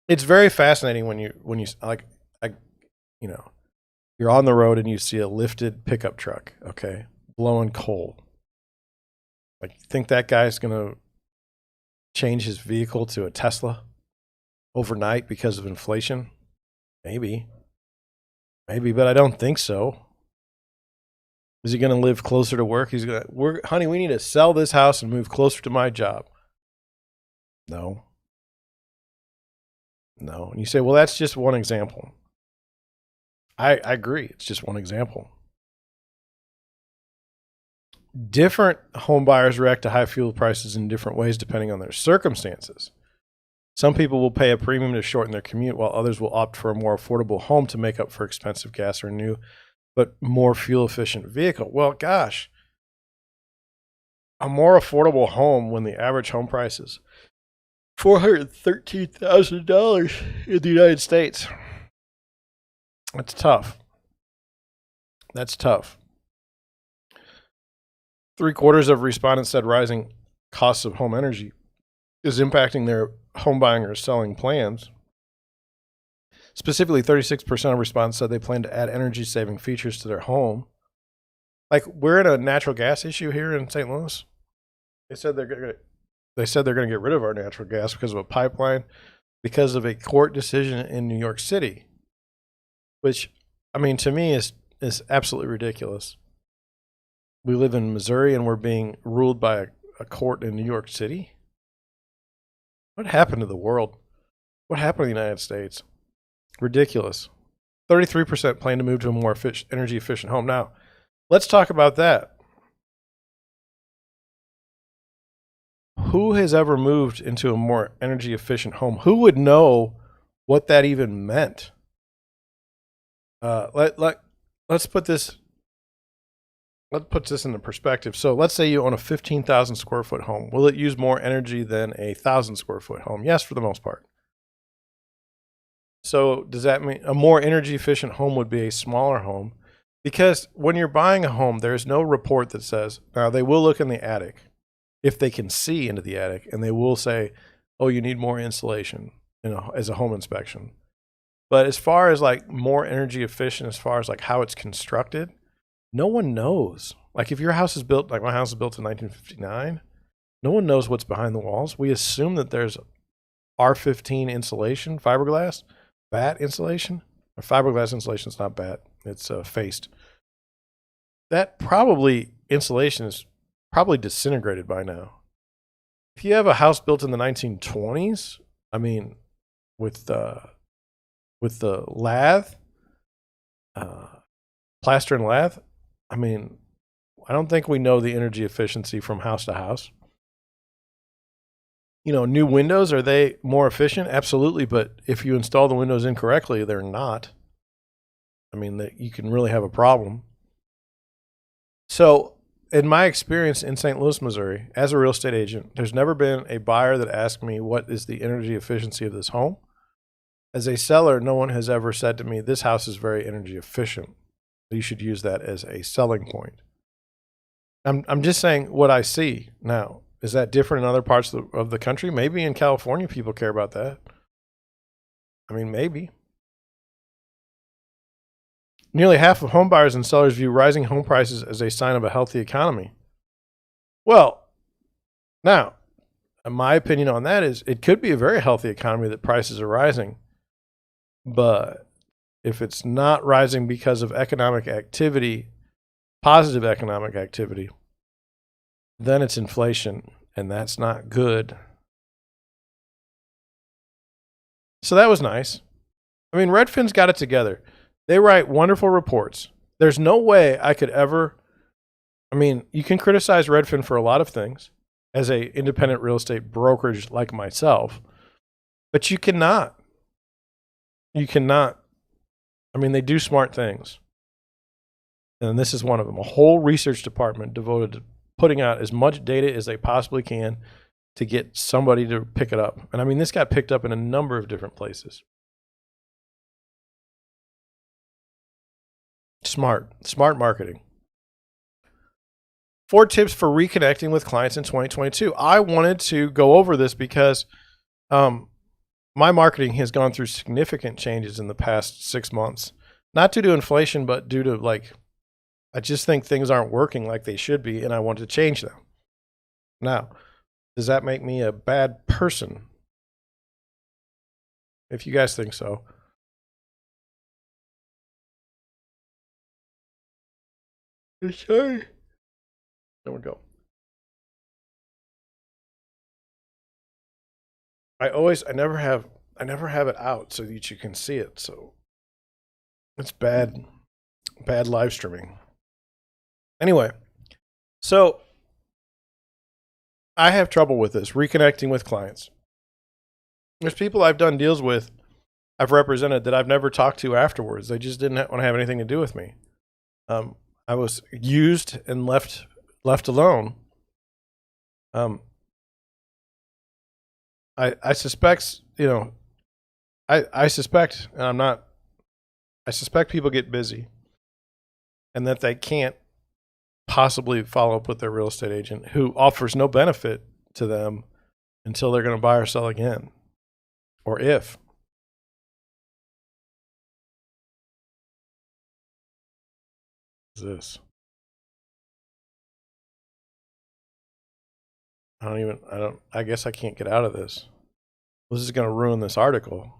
It's very fascinating when you you're on the road and you see a lifted pickup truck, okay, blowing coal. Like, you think that guy's gonna change his vehicle to a Tesla overnight because of inflation? Maybe, but I don't think so. Is he going to live closer to work? He's going to, honey, we need to sell this house and move closer to my job. No. And you say, well, that's just one example. I agree. It's just one example. Different home buyers react to high fuel prices in different ways depending on their circumstances. Some people will pay a premium to shorten their commute, while others will opt for a more affordable home to make up for expensive gas or new but more fuel-efficient vehicle. Well, gosh, a more affordable home when the average home price is $413,000 in the United States. That's tough. 3/4 of respondents said rising costs of home energy is impacting their home buying or selling plans. Specifically, 36% of respondents said they plan to add energy-saving features to their home. Like, we're in a natural gas issue here in St. Louis. They said they're going to get rid of our natural gas because of a pipeline, because of a court decision in New York City, which, I mean, to me is absolutely ridiculous. We live in Missouri and we're being ruled by a court in New York City. What happened to the world? What happened to the United States? Ridiculous. 33% plan to move to a more energy efficient home. Now, let's talk about that. Who has ever moved into a more energy efficient home? Who would know what that even meant? Let's put this into perspective. So let's say you own a 15,000 square foot home. Will it use more energy than a 1,000 square foot home? Yes, for the most part. So does that mean a more energy efficient home would be a smaller home Because when you're buying a home, there's no report that says, now they will look in the attic if they can see into the attic, and they will say, oh, you need more insulation, as a home inspection. But as far as like more energy efficient, as far as like how it's constructed, no one knows. Like if your house is built, like my house is built in 1959, no one knows what's behind the walls. We assume that there's R15 insulation, fiberglass, bat insulation. Or fiberglass insulation is not bat, it's faced. That probably insulation is probably disintegrated by now. If you have a house built in the 1920s, I mean, with the lath, plaster and lath, I mean, I don't think we know the energy efficiency from house to house. New windows, are they more efficient? Absolutely. But if you install the windows incorrectly, they're not. I mean, you can really have a problem. So in my experience in St. Louis, Missouri, as a real estate agent, there's never been a buyer that asked me, what is the energy efficiency of this home? As a seller, no one has ever said to me, this house is very energy efficient. You should use that as a selling point. I'm just saying what I see now. Is that different in other parts of the country? Maybe in California, people care about that. I mean, maybe. Nearly half of home buyers and sellers view rising home prices as a sign of a healthy economy. Well, now, my opinion on that is it could be a very healthy economy that prices are rising. But if it's not rising because of economic activity, positive economic activity, then it's inflation, and that's not good. So that was nice. I mean, Redfin's got it together. They write wonderful reports. There's no way I could ever, I mean, you can criticize Redfin for a lot of things as a independent real estate brokerage like myself, but you cannot. I mean, they do smart things. And this is one of them, a whole research department devoted to putting out as much data as they possibly can to get somebody to pick it up. And I mean, this got picked up in a number of different places. Smart marketing. 4 tips for reconnecting with clients in 2022. I wanted to go over this because my marketing has gone through significant changes in the past 6 months, not due to inflation, but due to I just think things aren't working like they should be, and I want to change them. Now, does that make me a bad person? If you guys think so. Sorry. There we go. I never have it out so that you can see it. So it's bad live streaming. Anyway, so I have trouble with this, reconnecting with clients. There's people I've done deals with, I've represented, that I've never talked to afterwards. They just didn't want to have anything to do with me. I was used and left alone. I suspect, I suspect, and I'm not, I suspect people get busy and that they can't possibly follow up with their real estate agent who offers no benefit to them until they're going to buy or sell again, or if. What is this? I guess I can't get out of this. This is going to ruin this article.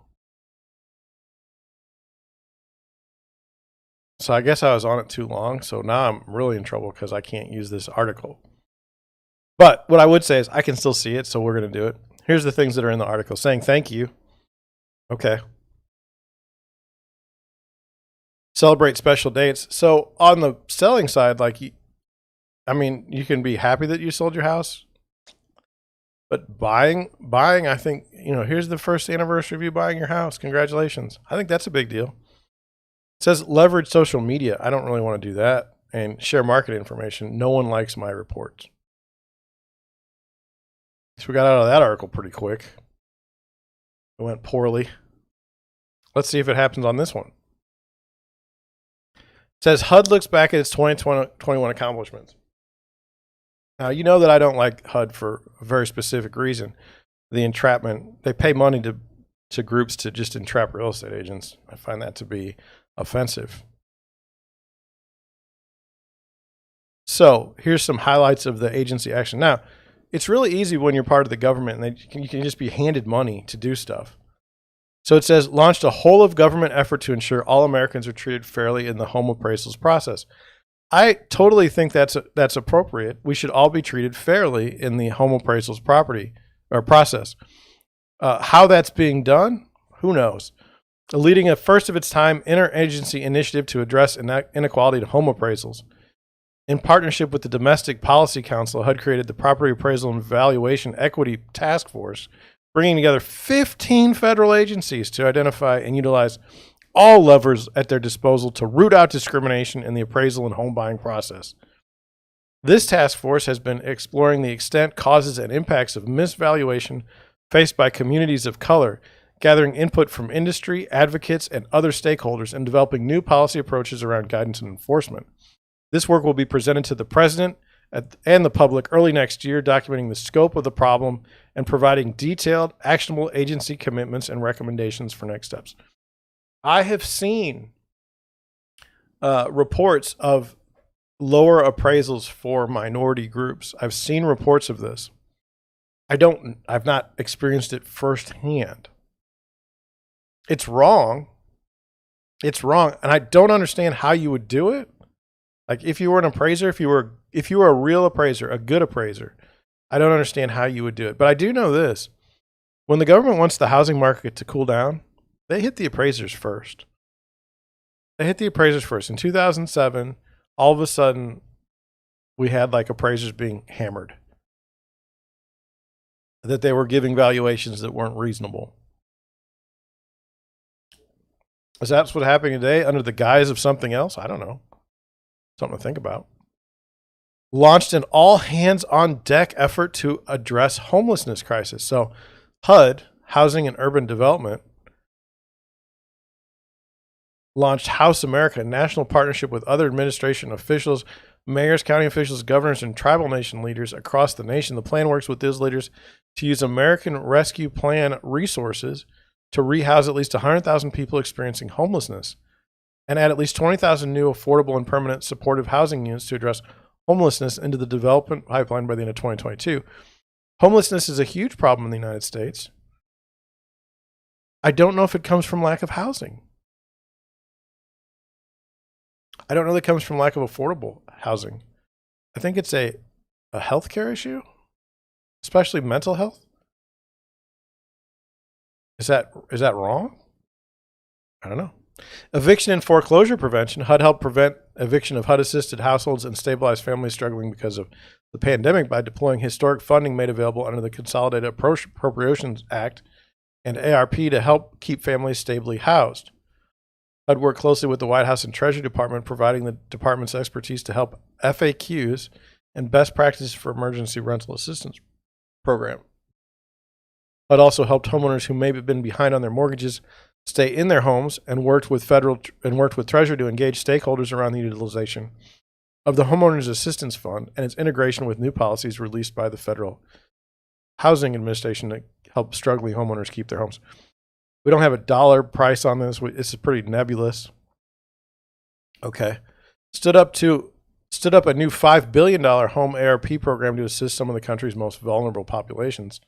So I guess I was on it too long. So now I'm really in trouble because I can't use this article. But what I would say is I can still see it. So we're going to do it. Here's the things that are in the article saying thank you. Okay. Celebrate special dates. So on the selling side, you can be happy that you sold your house. But buying, I think, here's the first anniversary of you buying your house. Congratulations. I think that's a big deal. It says leverage social media. I don't really want to do that. And share market information. No one likes my reports. So we got out of that article pretty quick. It went poorly. Let's see if it happens on this one. says HUD looks back at its 2021 accomplishments. Now, you know that I don't like HUD for a very specific reason. The entrapment, they pay money to groups to just entrap real estate agents. I find that to be offensive. So here's some highlights of the agency action. Now, it's really easy when you're part of the government and you can just be handed money to do stuff. So it says, launched a whole of government effort to ensure all Americans are treated fairly in the home appraisals process. I totally think that's appropriate. We should all be treated fairly in the home appraisals process. How that's being done, who knows? Leading a first of its time interagency initiative to address inequality in home appraisals. In partnership with the Domestic Policy Council, HUD created the Property Appraisal and Valuation Equity Task Force, bringing together 15 federal agencies to identify and utilize all levers at their disposal to root out discrimination in the appraisal and home buying process. This task force has been exploring the extent, causes, and impacts of misvaluation faced by communities of color, gathering input from industry, advocates, and other stakeholders, and developing new policy approaches around guidance and enforcement. This work will be presented to the President and the public early next year, documenting the scope of the problem and providing detailed, actionable agency commitments and recommendations for next steps. I have seen reports of lower appraisals for minority groups. I've seen reports of this. I've not experienced it firsthand. It's wrong. It's wrong. And I don't understand how you would do it. Like if you were an appraiser, if you were a real appraiser, a good appraiser, I don't understand how you would do it. But I do know this. When the government wants the housing market to cool down, they hit the appraisers first. They hit the appraisers first. In 2007, all of a sudden, we had like appraisers being hammered. That they were giving valuations that weren't reasonable. Is that what's happening today under the guise of something else? I don't know. Something to think about. Launched an all-hands-on-deck effort to address homelessness crisis. So HUD, Housing and Urban Development, launched House America, a national partnership with other administration officials, mayors, county officials, governors, and tribal nation leaders across the nation. The plan works with those leaders to use American Rescue Plan resources to rehouse at least 100,000 people experiencing homelessness and add at least 20,000 new affordable and permanent supportive housing units to address homelessness into the development pipeline by the end of 2022. Homelessness is a huge problem in the United States. I don't know if it comes from lack of housing. I don't know that it comes from lack of affordable housing. I think it's a healthcare issue, especially mental health. Is that wrong? I don't know. Eviction and foreclosure prevention. HUD helped prevent eviction of HUD-assisted households and stabilize families struggling because of the pandemic by deploying historic funding made available under the Consolidated Appropriations Act and ARP to help keep families stably housed. HUD worked closely with the White House and Treasury Department, providing the department's expertise to help FAQs and best practices for emergency rental assistance program. HUD also helped homeowners who may have been behind on their mortgages stay in their homes and worked with Treasury to engage stakeholders around the utilization of the Homeowners Assistance Fund and its integration with new policies released by the Federal Housing Administration to help struggling homeowners keep their homes. We don't have a dollar price on this. This is pretty nebulous. Okay. Stood up a new $5 billion home ARP program to assist some of the country's most vulnerable populations.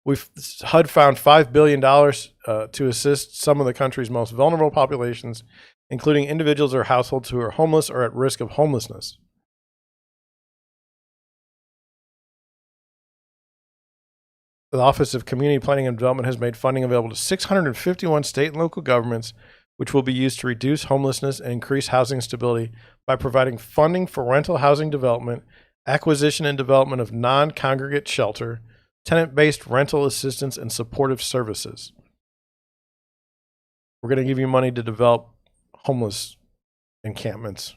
HUD found $5 billion to assist some of the country's most vulnerable populations, including individuals or households who are homeless or at risk of homelessness. The Office of Community Planning and Development has made funding available to 651 state and local governments, which will be used to reduce homelessness and increase housing stability by providing funding for rental housing development, acquisition and development of non-congregate shelter, tenant-based rental assistance, and supportive services. We're going to give you money to develop homeless encampments.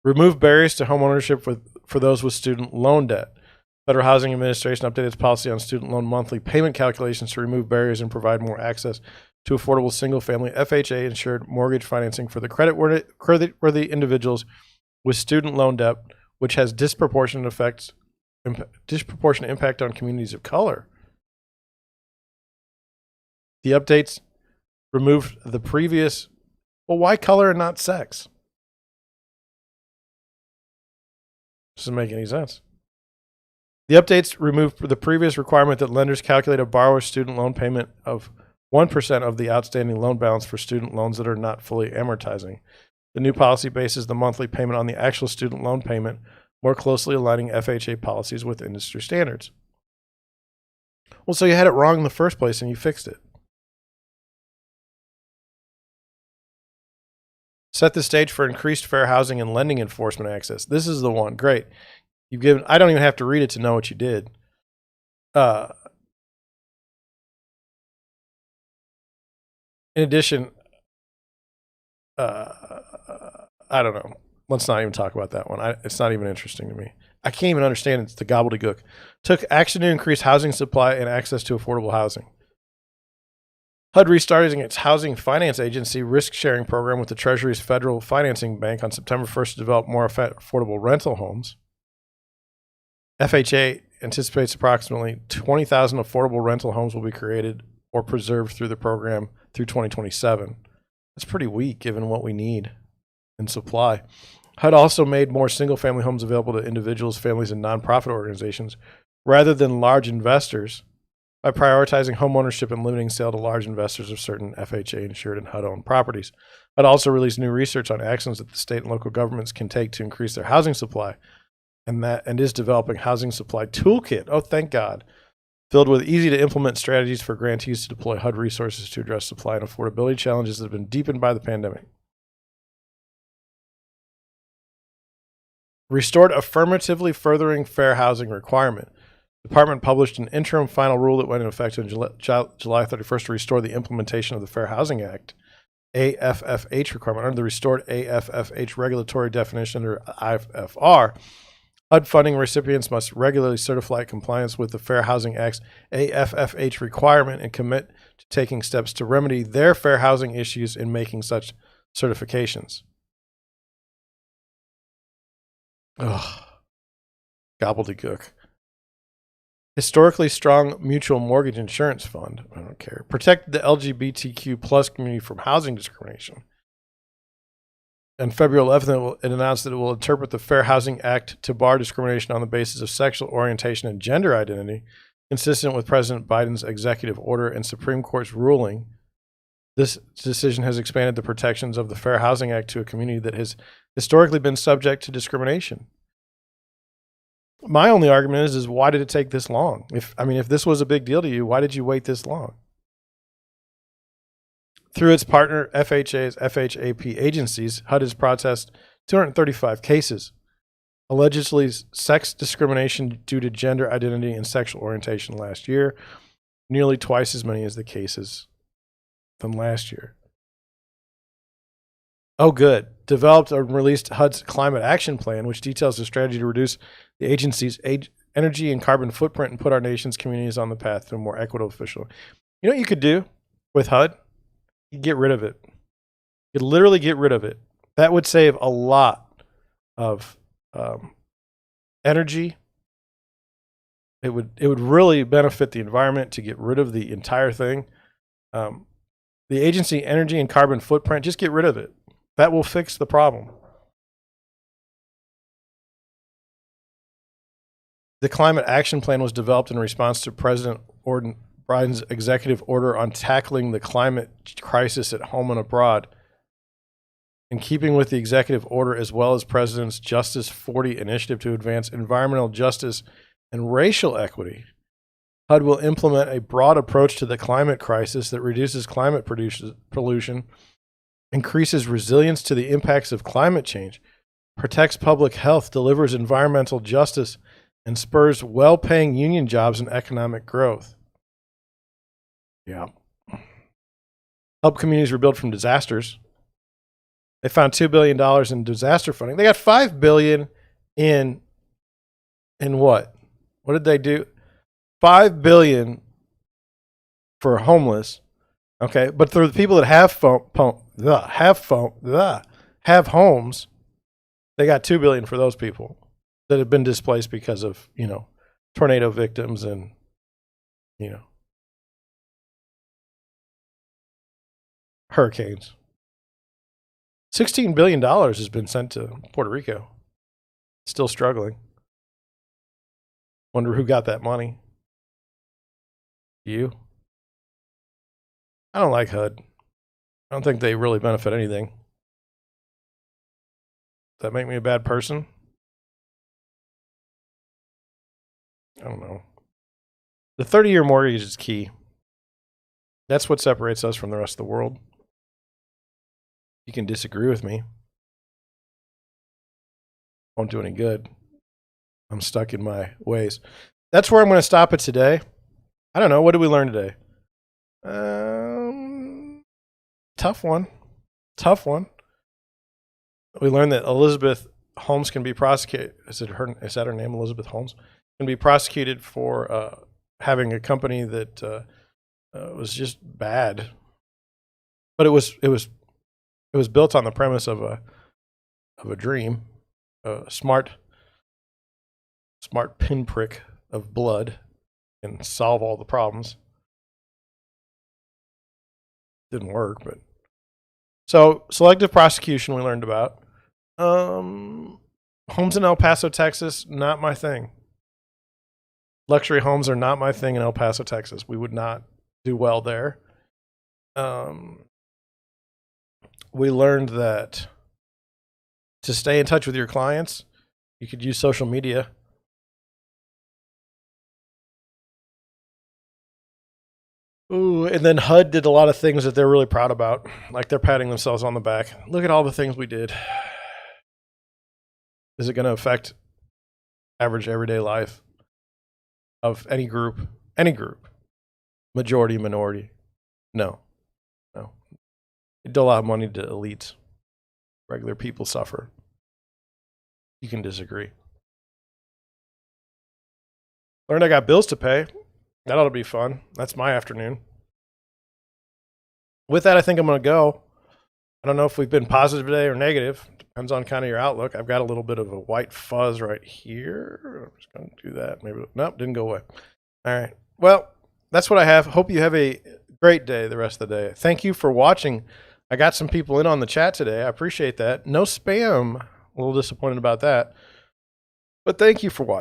Remove barriers to homeownership for those with student loan debt. Federal Housing Administration updated its policy on student loan monthly payment calculations to remove barriers and provide more access to affordable single-family FHA-insured mortgage financing for the credit-worthy individuals with student loan debt, which has disproportionate impact on communities of color. The updates removed the previous, well, why color and not sex? Doesn't make any sense. The updates removed the previous requirement that lenders calculate a borrower's student loan payment of 1% of the outstanding loan balance for student loans that are not fully amortizing. The new policy bases the monthly payment on the actual student loan payment, more closely aligning FHA policies with industry standards. Well, so you had it wrong in the first place and you fixed it. Set the stage for increased fair housing and lending enforcement access. This is the one. Great. You've given, I don't even have to read it to know what you did. In addition, I don't know. Let's not even talk about that one. It's not even interesting to me. I can't even understand it. It's the gobbledygook. Took action to increase housing supply and access to affordable housing. HUD restarting its housing finance agency risk-sharing program with the Treasury's Federal Financing Bank on September 1st to develop more affordable rental homes. FHA anticipates approximately 20,000 affordable rental homes will be created or preserved through the program through 2027. That's pretty weak given what we need in supply. HUD also made more single-family homes available to individuals, families, and nonprofit organizations rather than large investors by prioritizing home ownership and limiting sale to large investors of certain FHA-insured and HUD-owned properties. HUD also released new research on actions that the state and local governments can take to increase their housing supply, and is developing housing supply toolkit. Oh, thank God. Filled with easy-to-implement strategies for grantees to deploy HUD resources to address supply and affordability challenges that have been deepened by the pandemic. Restored affirmatively furthering fair housing requirement. The department published an interim final rule that went into effect on July 31st to restore the implementation of the Fair Housing Act, AFFH requirement. Under the restored AFFH regulatory definition under IFR, HUD funding recipients must regularly certify compliance with the Fair Housing Act's AFFH requirement and commit to taking steps to remedy their fair housing issues in making such certifications. Ugh. Gobbledygook. Historically strong mutual mortgage insurance fund. I don't care. Protect the LGBTQ plus community from housing discrimination. On February 11th, it announced that it will interpret the Fair Housing Act to bar discrimination on the basis of sexual orientation and gender identity, consistent with President Biden's executive order and Supreme Court's ruling. This decision has expanded the protections of the Fair Housing Act to a community that has historically been subject to discrimination. My only argument is why did it take this long? If this was a big deal to you, why did you wait this long? Through its partner FHA's FHAP agencies, HUD has processed 235 cases, allegedly sex discrimination due to gender identity and sexual orientation last year, nearly twice as many as the cases than last year. Oh, good. Developed and released HUD's Climate Action Plan, which details the strategy to reduce the agency's energy and carbon footprint and put our nation's communities on the path to a more equitable official. You know what you could do with HUD? You could get rid of it. You could literally get rid of it. That would save a lot of energy. It would really benefit the environment to get rid of the entire thing. The agency energy and carbon footprint, just get rid of it. That will fix the problem. The Climate Action Plan was developed in response to President Biden's executive order on tackling the climate crisis at home and abroad. In keeping with the executive order, as well as President's Justice 40 initiative to advance environmental justice and racial equity, HUD will implement a broad approach to the climate crisis that reduces climate pollution, increases resilience to the impacts of climate change, protects public health, delivers environmental justice, and spurs well-paying union jobs and economic growth. Yeah. Help communities rebuild from disasters. They found $2 billion in disaster funding. They got $5 billion in what? What did they do? $5 billion for homeless, Okay, but for the people that have homes, they got $2 billion for those people that have been displaced because of, tornado victims and, hurricanes. $16 billion has been sent to Puerto Rico. Still struggling. Wonder who got that money. You? I don't like HUD. I don't think they really benefit anything. Does that make me a bad person? I don't know. The 30-year mortgage is key. That's what separates us from the rest of the world. You can disagree with me. Won't do any good. I'm stuck in my ways. That's where I'm going to stop it today. I don't know. What did we learn today? Tough one. We learned that Elizabeth Holmes can be prosecuted. Is that her name, Elizabeth Holmes? Can be prosecuted for having a company that was just bad. But it was built on the premise of a dream, a smart pinprick of blood and solve all the problems. Didn't work, but so selective prosecution we learned about. Homes in El Paso, Texas, not my thing. Luxury homes are not my thing in El Paso, Texas. We would not do well there. We learned that to stay in touch with your clients, you could use social media. Ooh, and then HUD did a lot of things that they're really proud about. Like they're patting themselves on the back. Look at all the things we did. Is it going to affect average everyday life of any group? Majority, minority? No. It did a lot of money to elites. Regular people suffer. You can disagree. Learned I got bills to pay. That ought to be fun. That's my afternoon. With that, I think I'm going to go. I don't know if we've been positive today or negative. Depends on kind of your outlook. I've got a little bit of a white fuzz right here. I'm just going to do that. Maybe. Nope, didn't go away. All right. Well, that's what I have. Hope you have a great day the rest of the day. Thank you for watching. I got some people in on the chat today. I appreciate that. No spam. A little disappointed about that. But thank you for watching.